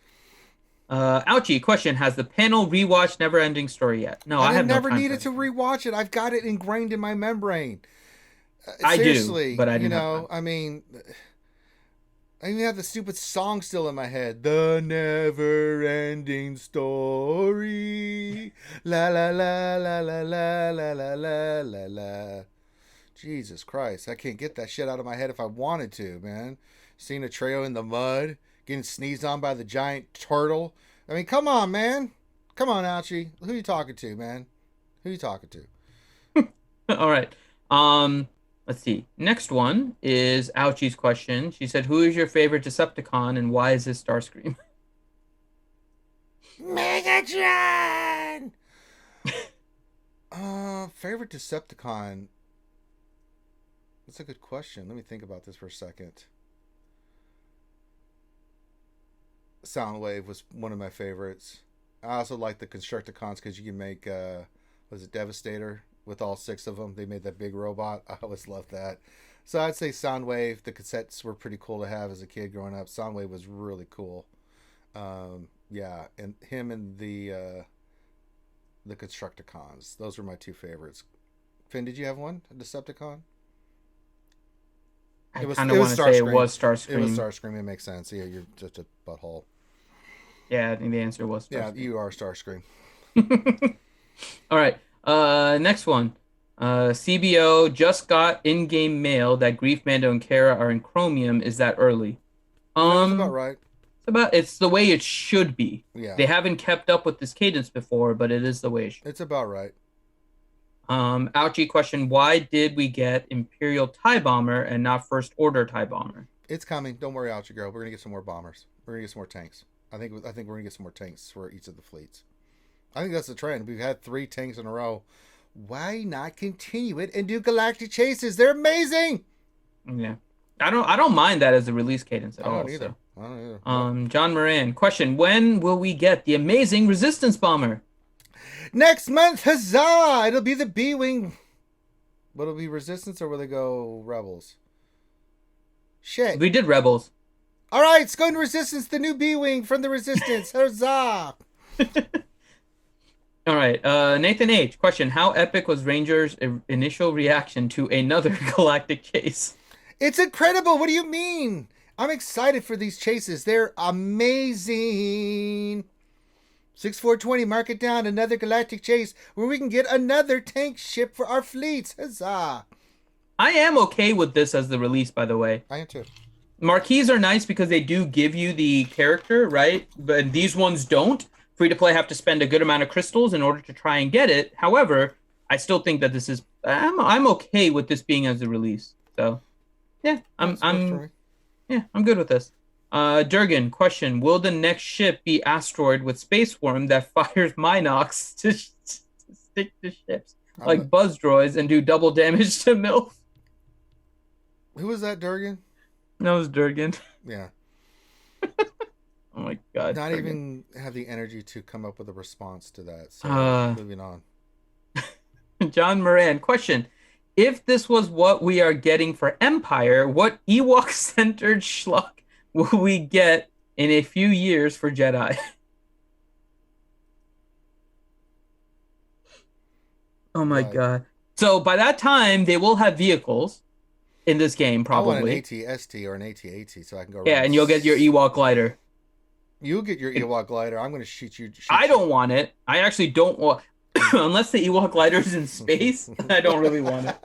Ouchie, question. Has the panel rewatched Never Ending Story yet? No, I have
never
no time
needed to rewatch it. I've got it ingrained in my membrane.
I
Seriously,
do, but I didn't
you know, I mean, I even have the stupid song still in my head. The Never Ending Story. La la la la la la la la la la la. Jesus Christ, I can't get that shit out of my head if I wanted to, man. Seeing a Treo in the mud, getting sneezed on by the giant turtle. I mean, come on, man. Come on, Ouchie. Who you talking to, man? Who you talking to?
All right. Let's see. Next one is Ouchie's question. She said, "Who is your favorite Decepticon, and why is this Starscream?"
Megatron. Favorite Decepticon. That's a good question. Let me think about this for a second. Soundwave was one of my favorites. I also like the Constructicons because you can make, was it Devastator? With all 6 of them. They made that big robot. I always loved that. So I'd say Soundwave. The cassettes were pretty cool to have as a kid growing up. Soundwave was really cool. Yeah, and him and the Constructicons. Those were my 2 favorites. Finn, did you have one? A Decepticon?
I kind of want to say it was Starscream.
It was Starscream. It makes sense. Yeah, you're just a butthole.
Yeah, I think the answer was Starscream.
Yeah, you are Starscream.
All right. Next one. CBO just got in-game mail that Grief, Mando, and Kara are in Chromium. Is that early?
That's about right.
It's the way it should be.
Yeah.
They haven't kept up with this cadence before, but it is the way it should.
It's about right.
Ouchie question, why did we get Imperial TIE Bomber and not First Order TIE Bomber?
It's coming. Don't worry, Ouchie girl. We're gonna get some more bombers. We're gonna get some more tanks. I think we're gonna get some more tanks for each of the fleets. I think that's the trend. We've had 3 tanks in a row. Why not continue it and do galactic chases? They're amazing.
Yeah, I don't mind that as a release cadence at all.
I don't either.
John Moran question, when will we get the amazing Resistance Bomber?
Next month, huzzah! It'll be the B-Wing. Will it be Resistance or will they go Rebels? Shit.
We did Rebels.
All right, it's going to Resistance, the new B-Wing from the Resistance. Huzzah!
All right, Nathan H. question, how epic was Ranger's initial reaction to another galactic chase?
It's incredible. What do you mean? I'm excited for these chases. They're amazing. 6420, mark it down. Another galactic chase where we can get another tank ship for our fleets. Huzzah.
I am okay with this as the release, by the way.
I am too.
Marquees are nice because they do give you the character, right? But these ones don't. Free to play have to spend a good amount of crystals in order to try and get it. However, I still think that this is I'm okay with this being as a release. So yeah, I'm good with this. Durgan, question, will the next ship be asteroid with space worm that fires Minox to stick to ships like buzz droids and do double damage to MILF?
Who was that, Durgan?
That was Durgan.
Yeah.
Oh my god.
Not
Durgan.
even have the energy to come up with a response to that. So moving on.
John Moran, question. If this was what we are getting for Empire, what Ewok-centered schlock will we get in a few years for Jedi? Oh my god. So by that time, they will have vehicles in this game, probably.
I want an AT-ST or an AT-AT so I can go.
Yeah, and you'll get your Ewok glider.
You'll get your Ewok glider. I'm going to shoot you.
I don't want it. I actually don't want... Unless the Ewok glider is in space, I don't really want it.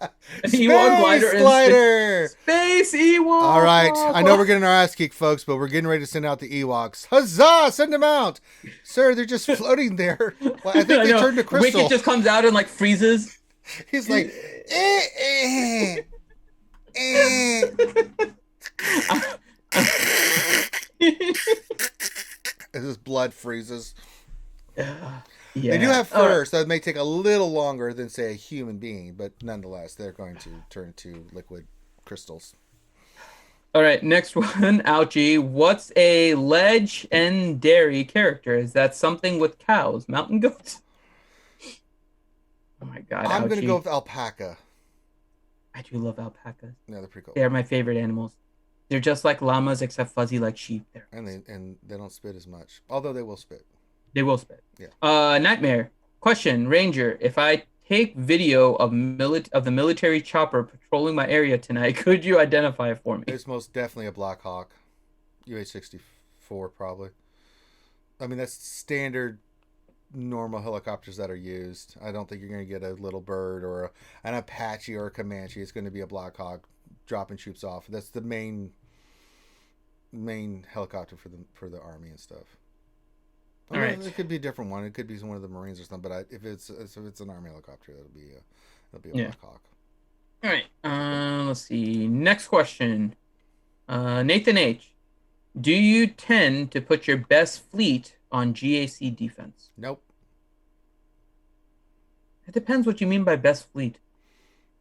Ewok glider. Space Ewok.
All right, I know we're getting our ass kicked, folks, but we're getting ready to send out the Ewoks. Huzzah! Send them out, sir. They're just floating there. Well, I think they turned to crystal.
Wicket just comes out and like freezes.
He's like, As his blood freezes.
Yeah.
They do have
All right.
fur, so it may take a little longer than, say, a human being, but nonetheless, they're going to turn into liquid crystals.
All right, next one, Ouchie. What's a legendary character? Is that something with cows? Mountain goats? Oh my god,
I'm going to
Ouchie.
go with alpaca.
I do love alpacas.
Yeah, they're pretty cool.
They are my favorite animals. They're just like llamas, except fuzzy like sheep.
And they don't spit as much, although they will spit.
They will spit.
Yeah.
Nightmare. Question, Ranger. If I take video of the military chopper patrolling my area tonight, could you identify it for me?
It's most definitely a Black Hawk. UH-64, probably. I mean, that's standard, normal helicopters that are used. I don't think you're going to get a Little Bird or an Apache or a Comanche. It's going to be a Black Hawk dropping troops off. That's the main helicopter for the Army and stuff.
All right.
It could be a different one. It could be one of the Marines or something. But if it's an Army helicopter, it'll be a Black Hawk.
All right. Let's see. Next question. Nathan H. Do you tend to put your best fleet on GAC defense?
Nope.
It depends what you mean by best fleet.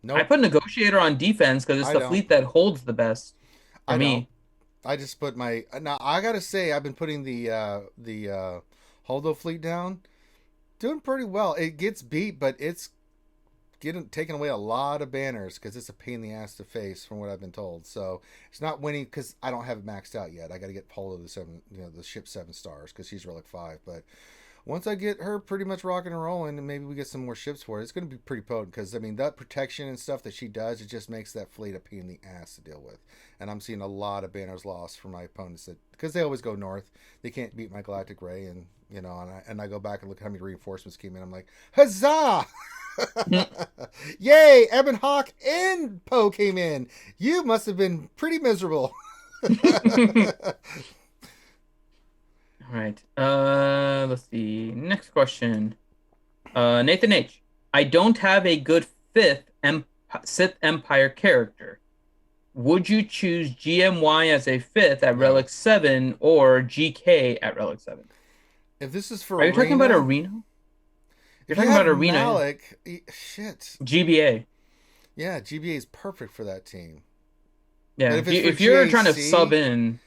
Nope.
I put Negotiator on defense because it's the fleet that holds the best. For me.
I just put my. Now I gotta say I've been putting the Holdo fleet down, doing pretty well. It gets beat, but it's taking away a lot of banners because it's a pain in the ass to face, from what I've been told. So it's not winning because I don't have it maxed out yet. I got to get Holdo the ship 7 stars because she's Relic 5. But once I get her pretty much rocking and rolling, and maybe we get some more ships for it, it's going to be pretty potent because, I mean, that protection and stuff that she does, it just makes that fleet a pain in the ass to deal with. And I'm seeing a lot of banners lost from my opponents because they always go north. They can't beat my Galactic Ray, and and I go back and look how many reinforcements came in. I'm like, huzzah! Yay! Ebon Hawk and Poe came in. You must have been pretty miserable.
All right. Let's see. Next question. Nathan H. I don't have a good 5th Sith Empire character. Would you choose GMY as a 5th at Relic 7 or GK at Relic 7?
If this is for
Are you talking about Arena? You're talking about Arena.
Malik, shit.
GBA.
Yeah, GBA is perfect for that team.
Yeah, if you're trying to sub in,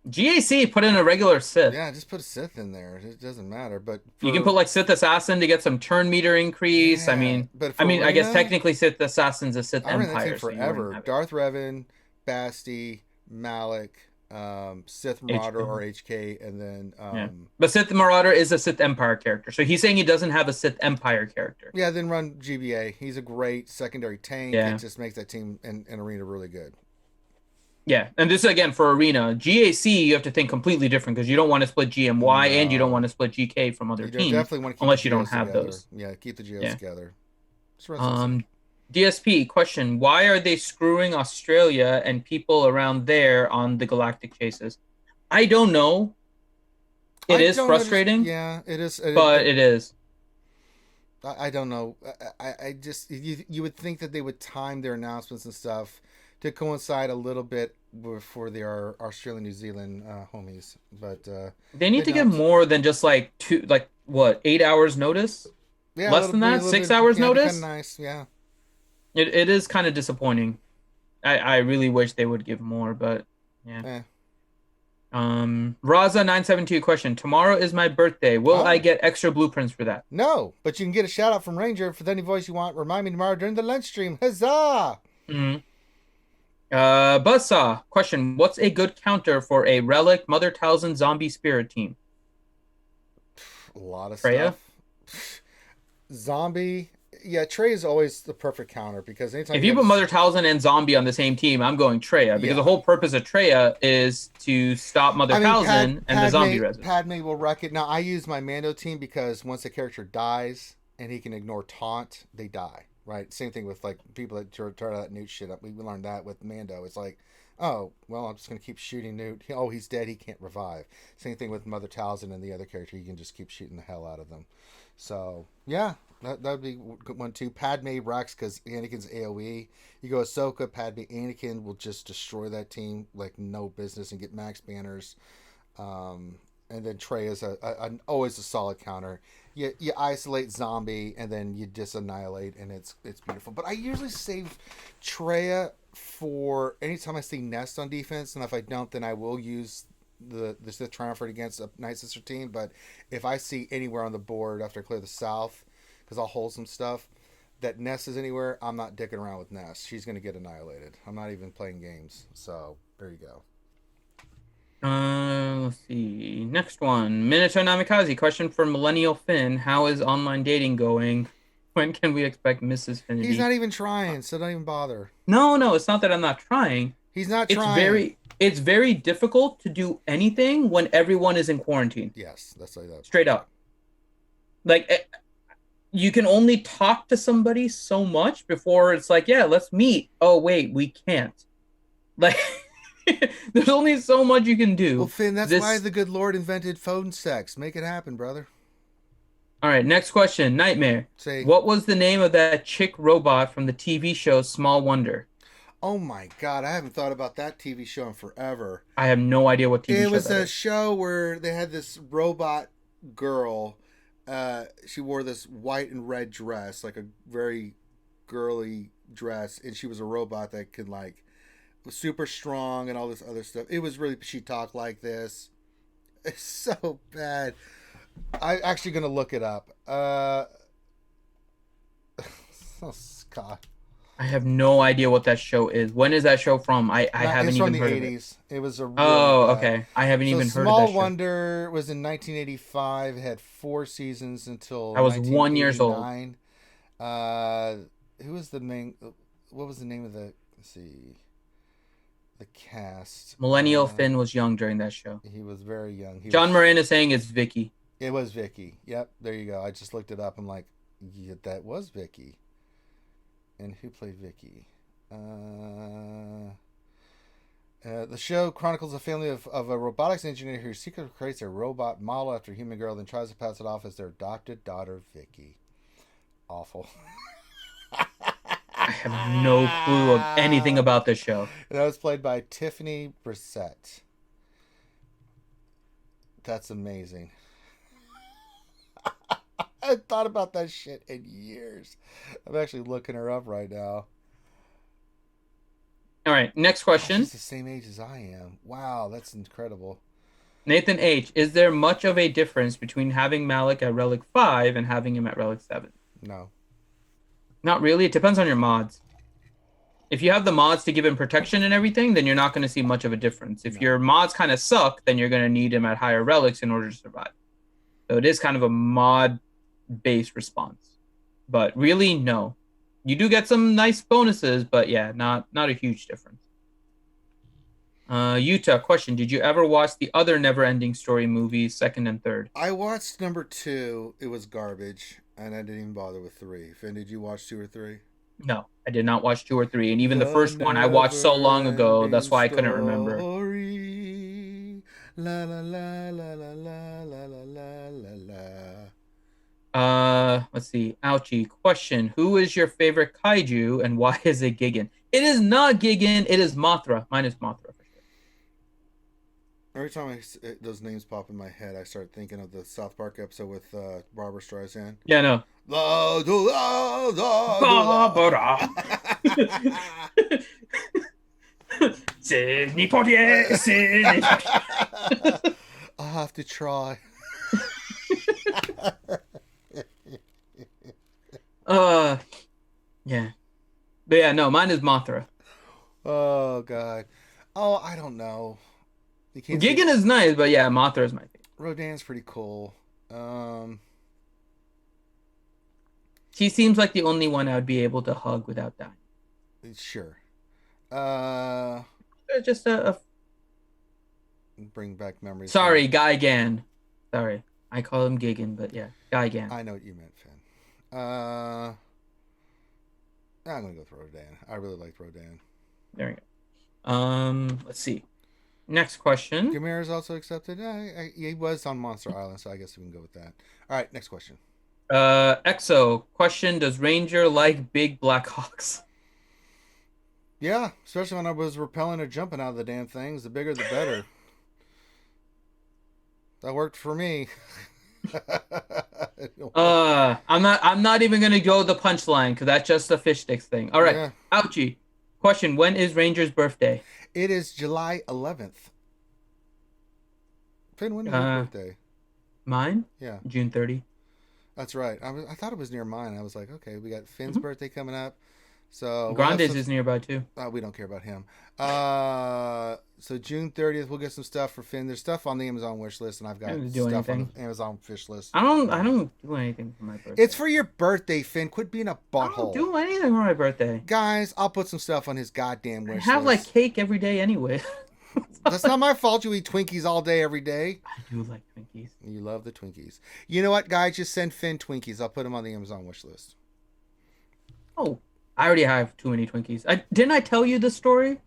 GAC, put in a regular Sith.
Yeah, just put a Sith in there. It doesn't matter. But
you can put like Sith Assassin to get some turn meter increase.
Yeah,
I mean,
Arena,
I guess technically Sith Assassin's a Sith
I ran
Empire.
that team forever. Darth Revan, Basti, Malik, Sith Marauder or HK, and then
But Sith Marauder is a Sith Empire character, so he's saying he doesn't have a Sith Empire character.
Yeah, then run GBA. He's a great secondary tank.
Yeah.
It just makes that team in Arena really good.
Yeah, and this again for Arena. GAC, you have to think completely different because you don't want to split GMY and you don't want to split GK from other teams.
Definitely want to keep
unless you don't have those.
Yeah, keep the GOs together.
DSP question: why are they screwing Australia and people around there on the galactic chases? I don't know. It is frustrating.
Yeah, it is.
But it is.
I don't know. I just you would think that they would time their announcements and stuff to coincide a little bit for their Australian New Zealand homies, but
they need to give more than just like 8 hours notice.
Yeah,
less than that, 6 hours notice.
Kind of nice, yeah.
It is kind of disappointing. I really wish they would give more, but yeah. Raza972 question: tomorrow is my birthday. Will I get extra blueprints for that?
No, but you can get a shout out from Ranger for any voice you want. Remind me tomorrow during the lunch stream. Huzzah!
Mm-hmm. Buzzsaw question: what's a good counter for a Relic Mother Talzin zombie spirit team?
A lot of
Freya?
stuff. Zombie. Yeah, Trey is always the perfect counter because anytime
if you put Mother Talzin and Zombie on the same team, I'm going Treya because the whole purpose of Treya is to stop Mother Talzin and the zombie residents.
Padme will wreck it. Now, I use my Mando team because once a character dies and he can ignore taunt, they die, right? Same thing with like people that try that Newt shit up. We learned that with Mando. It's like, oh, well, I'm just going to keep shooting Newt. Oh, he's dead. He can't revive. Same thing with Mother Talzin and the other character. You can just keep shooting the hell out of them. So, yeah. That'd be good one too. Padme Rex because Anakin's AOE. You go Ahsoka, Padme, Anakin will just destroy that team like no business and get max banners. And then Trey is always a solid counter. You isolate Zombie and then you disannihilate and it's beautiful. But I usually save Trey for anytime I see Nest on defense, and if I don't, then I will use the Sith Triumvirate against a Night Sister team. But if I see anywhere on the board after I clear the South, because I'll hold some stuff, that Nest is anywhere, I'm not dicking around with Nest. She's going to get annihilated. I'm not even playing games. So there you go.
Let's see. Next one. Minato Namikaze. Question for Millennial Finn. How is online dating going? When can we expect Mrs. Finity?
He's not even trying, so don't even bother.
No, it's not that I'm not trying.
He's not trying.
It's very difficult to do anything when everyone is in quarantine.
Yes, that's like that.
Straight up. Like, you can only talk to somebody so much before it's like, yeah, let's meet. Oh, wait, we can't. Like, there's only so much you can do.
Well, Finn, that's why the good Lord invented phone sex. Make it happen, brother.
All right, next question. Nightmare. What was the name of that chick robot from the TV show Small Wonder?
Oh my God, I haven't thought about that TV show in forever.
I have no idea what TV show
it was.
That
a
is.
show where they had this robot girl. She wore this white and red dress, like a very girly dress, and she was a robot that could was super strong and all this other stuff. It was really, she talked like this. It's so bad. I'm actually gonna look it up. Oh God.
I have no idea what that show is. When is that show from? I haven't even heard of it.
It's from the 80s. It was a really
okay. I haven't even heard of that show.
Small Wonder was in 1985. It had 4 seasons until
I was 1 year old.
Who was the main? What was the name of the? Let's see. The cast.
Millennial Finn was young during that show.
He was very young.
John Moran is saying it's Vicky.
It was Vicky. Yep, there you go. I just looked it up. I'm like, yeah, that was Vicky. And who played Vicky? The show chronicles a family of a robotics engineer who secretly creates a robot model after a human girl, then tries to pass it off as their adopted daughter, Vicky. Awful.
I have no clue of anything about this show.
That was played by Tiffany Brissett. That's amazing. I hadn't thought about that shit in years. I'm actually looking her up right now.
All right, next question.
She's the same age as I am. Wow, that's incredible.
Nathan H. Is there much of a difference between having Malik at Relic 5 and having him at Relic 7?
No.
Not really. It depends on your mods. If you have the mods to give him protection and everything, then you're not going to see much of a difference. If your mods kind of suck, then you're going to need him at higher relics in order to survive. So it is kind of a mod-based response. But really, no. You do get some nice bonuses, but yeah, not a huge difference. Utah, question. Did you ever watch the other Never-Ending Story movies, 2nd and 3rd?
I watched number 2. It was garbage, and I didn't even bother with 3. Finn, did you watch 2 or 3?
No, I did not watch 2 or 3. And even the first one I watched so long ago, that's why I couldn't remember.
La, la, la, la, la, la, la, la, la.
Let's see. Ouchie, question. Who is your favorite kaiju and why is it Gigan? It is not Gigan. It is Mothra. Mine is Mothra.
Every time those names pop in my head, I start thinking of the South Park episode with Barbara Streisand.
Yeah, no.
Barbara. I'll have to try.
Yeah. But yeah, no, mine is Mothra.
Oh, God. Oh, I don't know.
Gigan is nice, but yeah, Mothra is my favorite.
Rodan's pretty cool.
She seems like the only one I would be able to hug without dying.
Sure.
Just a
bring back memories.
Sorry, Guy Gan. Sorry. I call him Gigan, but yeah, Guy Gan.
I know what you meant, Finn. I'm going to go with Rodan. I really liked Rodan.
There we go. Let's see. Next question.
Gamera is also accepted. He was on Monster Island, so I guess we can go with that. All right, next question.
Exo question: does Ranger like big Black Hawks?
Yeah, especially when I was rappelling or jumping out of the damn things. The bigger, the better. That worked for me.
I'm not even gonna go the punchline because that's just a fish sticks thing. All right,
Yeah.
Ouchie. Question: when is Ranger's birthday?
It is July 11th. Finn, when is your birthday?
Mine?
Yeah.
June 30.
That's right. I thought it was near mine. I was like, okay, we got Finn's birthday coming up. So
Grande's is nearby too.
We don't care about him. So June 30th, we'll get some stuff for Finn. There's stuff on the Amazon wish list, and I've got stuff on the Amazon fish list.
I don't do anything for my birthday.
It's for your birthday, Finn. Quit being a butthole.
I don't do anything for my birthday.
Guys, I'll put some stuff on his goddamn wish list.
I have like cake every day anyway.
That's not my fault. You eat Twinkies all day, every day.
I do like Twinkies.
You love the Twinkies. You know what, guys? Just send Finn Twinkies. I'll put them on the Amazon wish list.
Oh, I already have too many Twinkies. Didn't I tell you the story?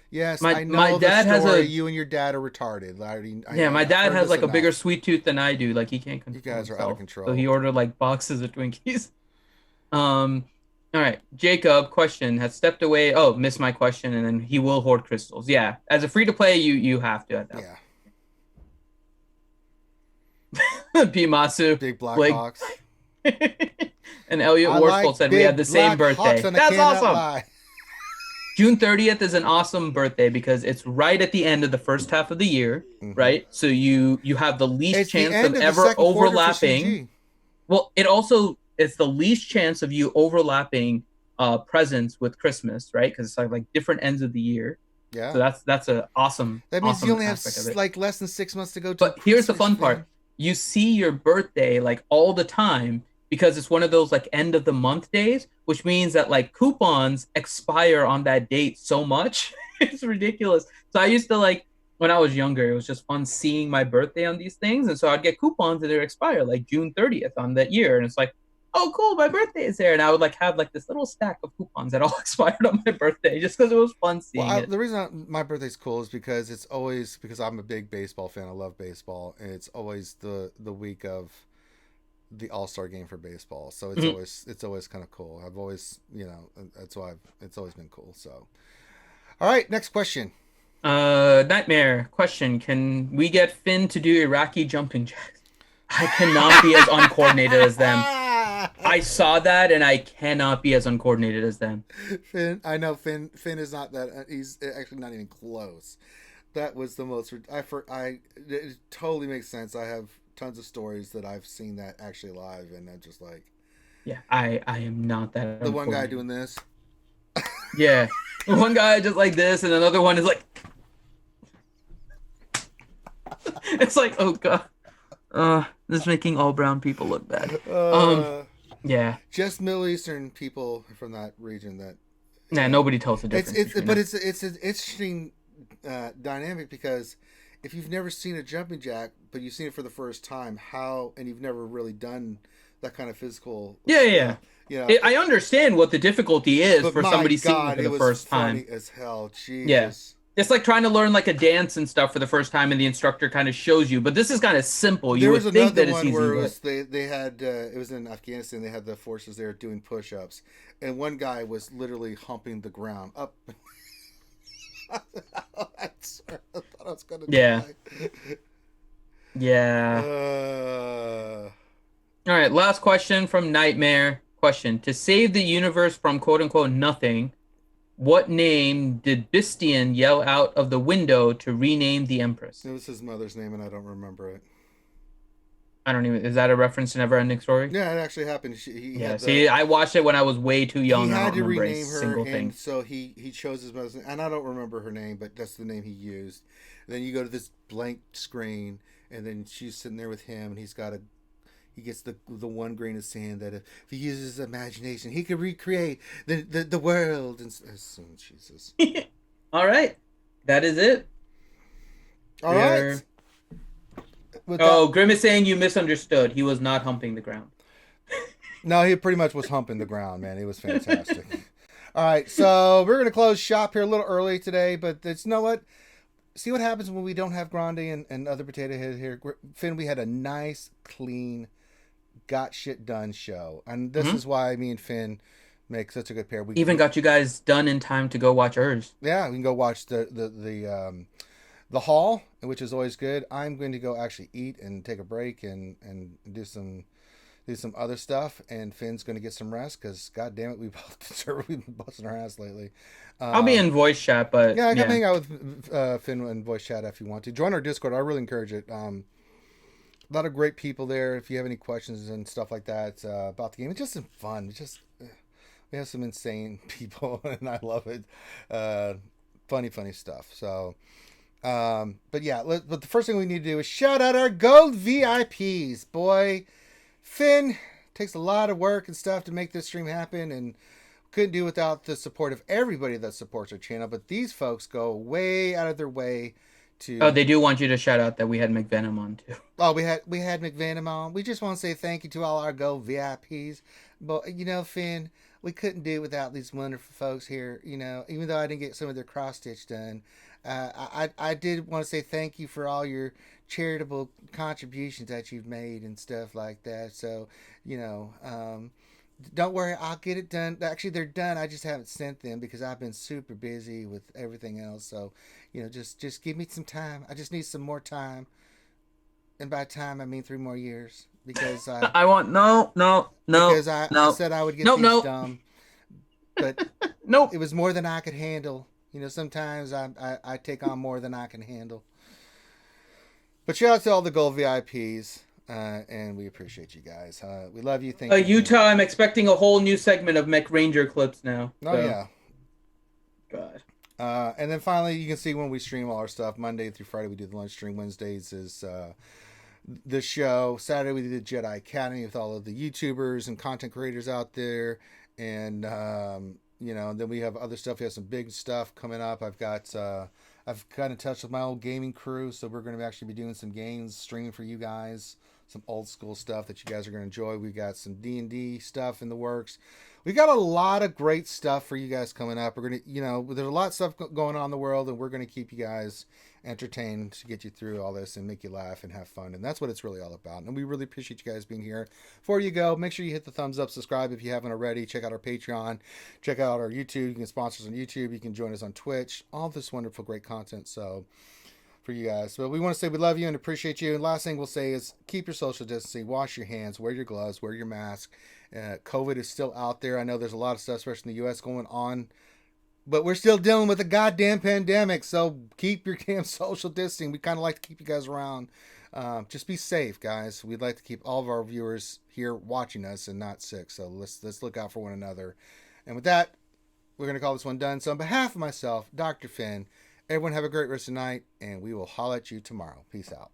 Yes,
my
I know
my dad
the story.
has a.
You and your dad are retarded.
My dad has like a bigger sweet tooth than I do. Like he can't control
You guys are
himself.
out of control.
So he ordered like boxes of Twinkies. All right, Jacob. Question: has stepped away. Oh, missed my question, and then he will hoard crystals. Yeah, as a free to play, you have to at that.
Yeah.
Pimasu.
Big Black
Blake.
Hawks.
And Elliot Worsfold said we have the same birthday. That's awesome. June 30th is an awesome birthday because it's right at the end of the first half of the year, right? So you have the least chance of ever overlapping. Well, it's the least chance of you overlapping presents with Christmas, right? Because it's like different ends of the year.
Yeah.
So that's an awesome.
That means
awesome
you only have
of
like less than 6 months to go.
But here's the fun part: you see your birthday like all the time because it's one of those like end of the month days, which means that like coupons expire on that date so much. It's ridiculous. So I used to like when I was younger, it was just fun seeing my birthday on these things, and so I'd get coupons that would expire like June 30th on that year, and it's like, oh cool, my birthday is there, and I would like have like this little stack of coupons that all expired on my birthday just because it was fun seeing it.
The reason my birthday's cool is because it's always because I'm a big baseball fan. I love baseball, and it's always the week of the All-Star game for baseball, so it's always kind of cool. I've always that's why it's always been cool. So, all right, next question.
Nightmare question: can we get Finn to do Iraqi jumping jacks? I cannot be as uncoordinated as them. I saw that, and I cannot be as uncoordinated as them.
Finn, I know Finn is not that. He's actually not even close. That was the most. It totally makes sense. I have tons of stories that I've seen that actually live, and I'm just like,
yeah, I am not that.
The one guy doing this.
Yeah, one guy just like this, and another one is like. It's like, oh god, this is making all brown people look bad. Yeah,
just Middle Eastern people from that region that.
Nah, nobody tells the difference.
It's an interesting dynamic because if you've never seen a jumping jack, but you've seen it for the first time, and you've never really done that kind of physical.
Yeah. I understand what the difficulty is for somebody seeing it for the first time.
Funny as hell, Jesus.
Yeah. It's like trying to learn like a dance and stuff for the first time, and the instructor kind of shows you. But this is kind of simple. You would think that it's easy. There was
another one where they had it was in Afghanistan. They had the forces there doing push-ups, and one guy was literally humping the ground up. I thought I was gonna die.
Yeah. All right. Last question from Nightmare. Question: to save the universe from "quote unquote" nothing. What name did Bistian yell out of the window to rename the Empress?
It was his mother's name, and I don't remember it.
I don't even. Is that a reference to Neverending Story?
Yeah, it actually happened.
I watched it when I was way too young.
He had to
rename
her, and so he chose his mother's name, and I don't remember her name, but that's the name he used. And then you go to this blank screen, and then she's sitting there with him, and he gets the one grain of sand that if he uses his imagination, he could recreate the world. And Jesus.
All right, that is it.
All right.
Grim is saying you misunderstood. He was not humping the ground.
No, he pretty much was humping the ground, man. It was fantastic. All right, so we're gonna close shop here a little early today, but you know what? See what happens when we don't have Grande and other potato head here. Finn, we had a nice, clean got shit done show. And this is why me and Finn make such a good pair. We
Even got you guys done in time to go watch hers.
Yeah, we can go watch the Hall, which is always good. I'm going to go actually eat and take a break and do some other stuff. And Finn's going to get some rest because, god damn it, we've been busting our ass lately.
I'll be in voice chat, but
yeah, I can hang out with Finn in voice chat if you want to. Join our Discord. I really encourage it. A lot of great people there. If you have any questions and stuff like that about the game, it's just some fun. It's just we have some insane people, and I love it. Funny stuff. So, but yeah, but the first thing we need to do is shout out our gold VIPs. Boy, Finn takes a lot of work and stuff to make this stream happen, and couldn't do without the support of everybody that supports our channel. But these folks go way out of their way to.
Oh, they do want you to shout out that we had McVenom on too.
Oh, we had McVenom on. We just want to say thank you to all our gold VIPs. But Finn, we couldn't do it without these wonderful folks here. Even though I didn't get some of their cross stitch done, I did want to say thank you for all your charitable contributions that you've made and stuff like that. So, don't worry, I'll get it done. Actually, they're done. I just haven't sent them because I've been super busy with everything else. So, just give me some time. I just need some more time. And by time, I mean 3 more years. Because
I want no.
Because I said I would get these done. But
nope.
It was more than I could handle. Sometimes I take on more than I can handle. But shout out to all the gold VIPs. And we appreciate you guys. We love you. Thank you.
Utah, I'm expecting a whole new segment of McRanger clips now.
Oh, so. Yeah.
God.
And then finally, you can see when we stream all our stuff. Monday through Friday, we do the lunch stream. Wednesdays is the show. Saturday, we do the Jedi Academy with all of the YouTubers and content creators out there. And, then we have other stuff. We have some big stuff coming up. I've kind of touched with my old gaming crew. So we're going to actually be doing some games, streaming for you guys. Some old school stuff that you guys are going to enjoy. We got some D&D stuff in the works. We got a lot of great stuff for you guys coming up. We're going to, there's a lot of stuff going on in the world, and we're going to keep you guys entertained to get you through all this and make you laugh and have fun. And that's what it's really all about. And we really appreciate you guys being here. Before you go, make sure you hit the thumbs up, subscribe if you haven't already. Check out our Patreon. Check out our YouTube. You can sponsor us on YouTube. You can join us on Twitch. All this wonderful, great content. So, for you guys. But we want to say we love you and appreciate you. And last thing we'll say is keep your social distancing, wash your hands, wear your gloves, wear your mask. COVID is still out there. I know there's a lot of stuff, especially in the U.S. going on, but we're still dealing with a goddamn pandemic. So keep your damn social distancing. We kind of like to keep you guys around. Just be safe, guys. We'd like to keep all of our viewers here watching us and not sick. So let's look out for one another. And with that, we're going to call this one done. So on behalf of myself, Dr. Finn, everyone have a great rest of the night, and we will holler at you tomorrow. Peace out.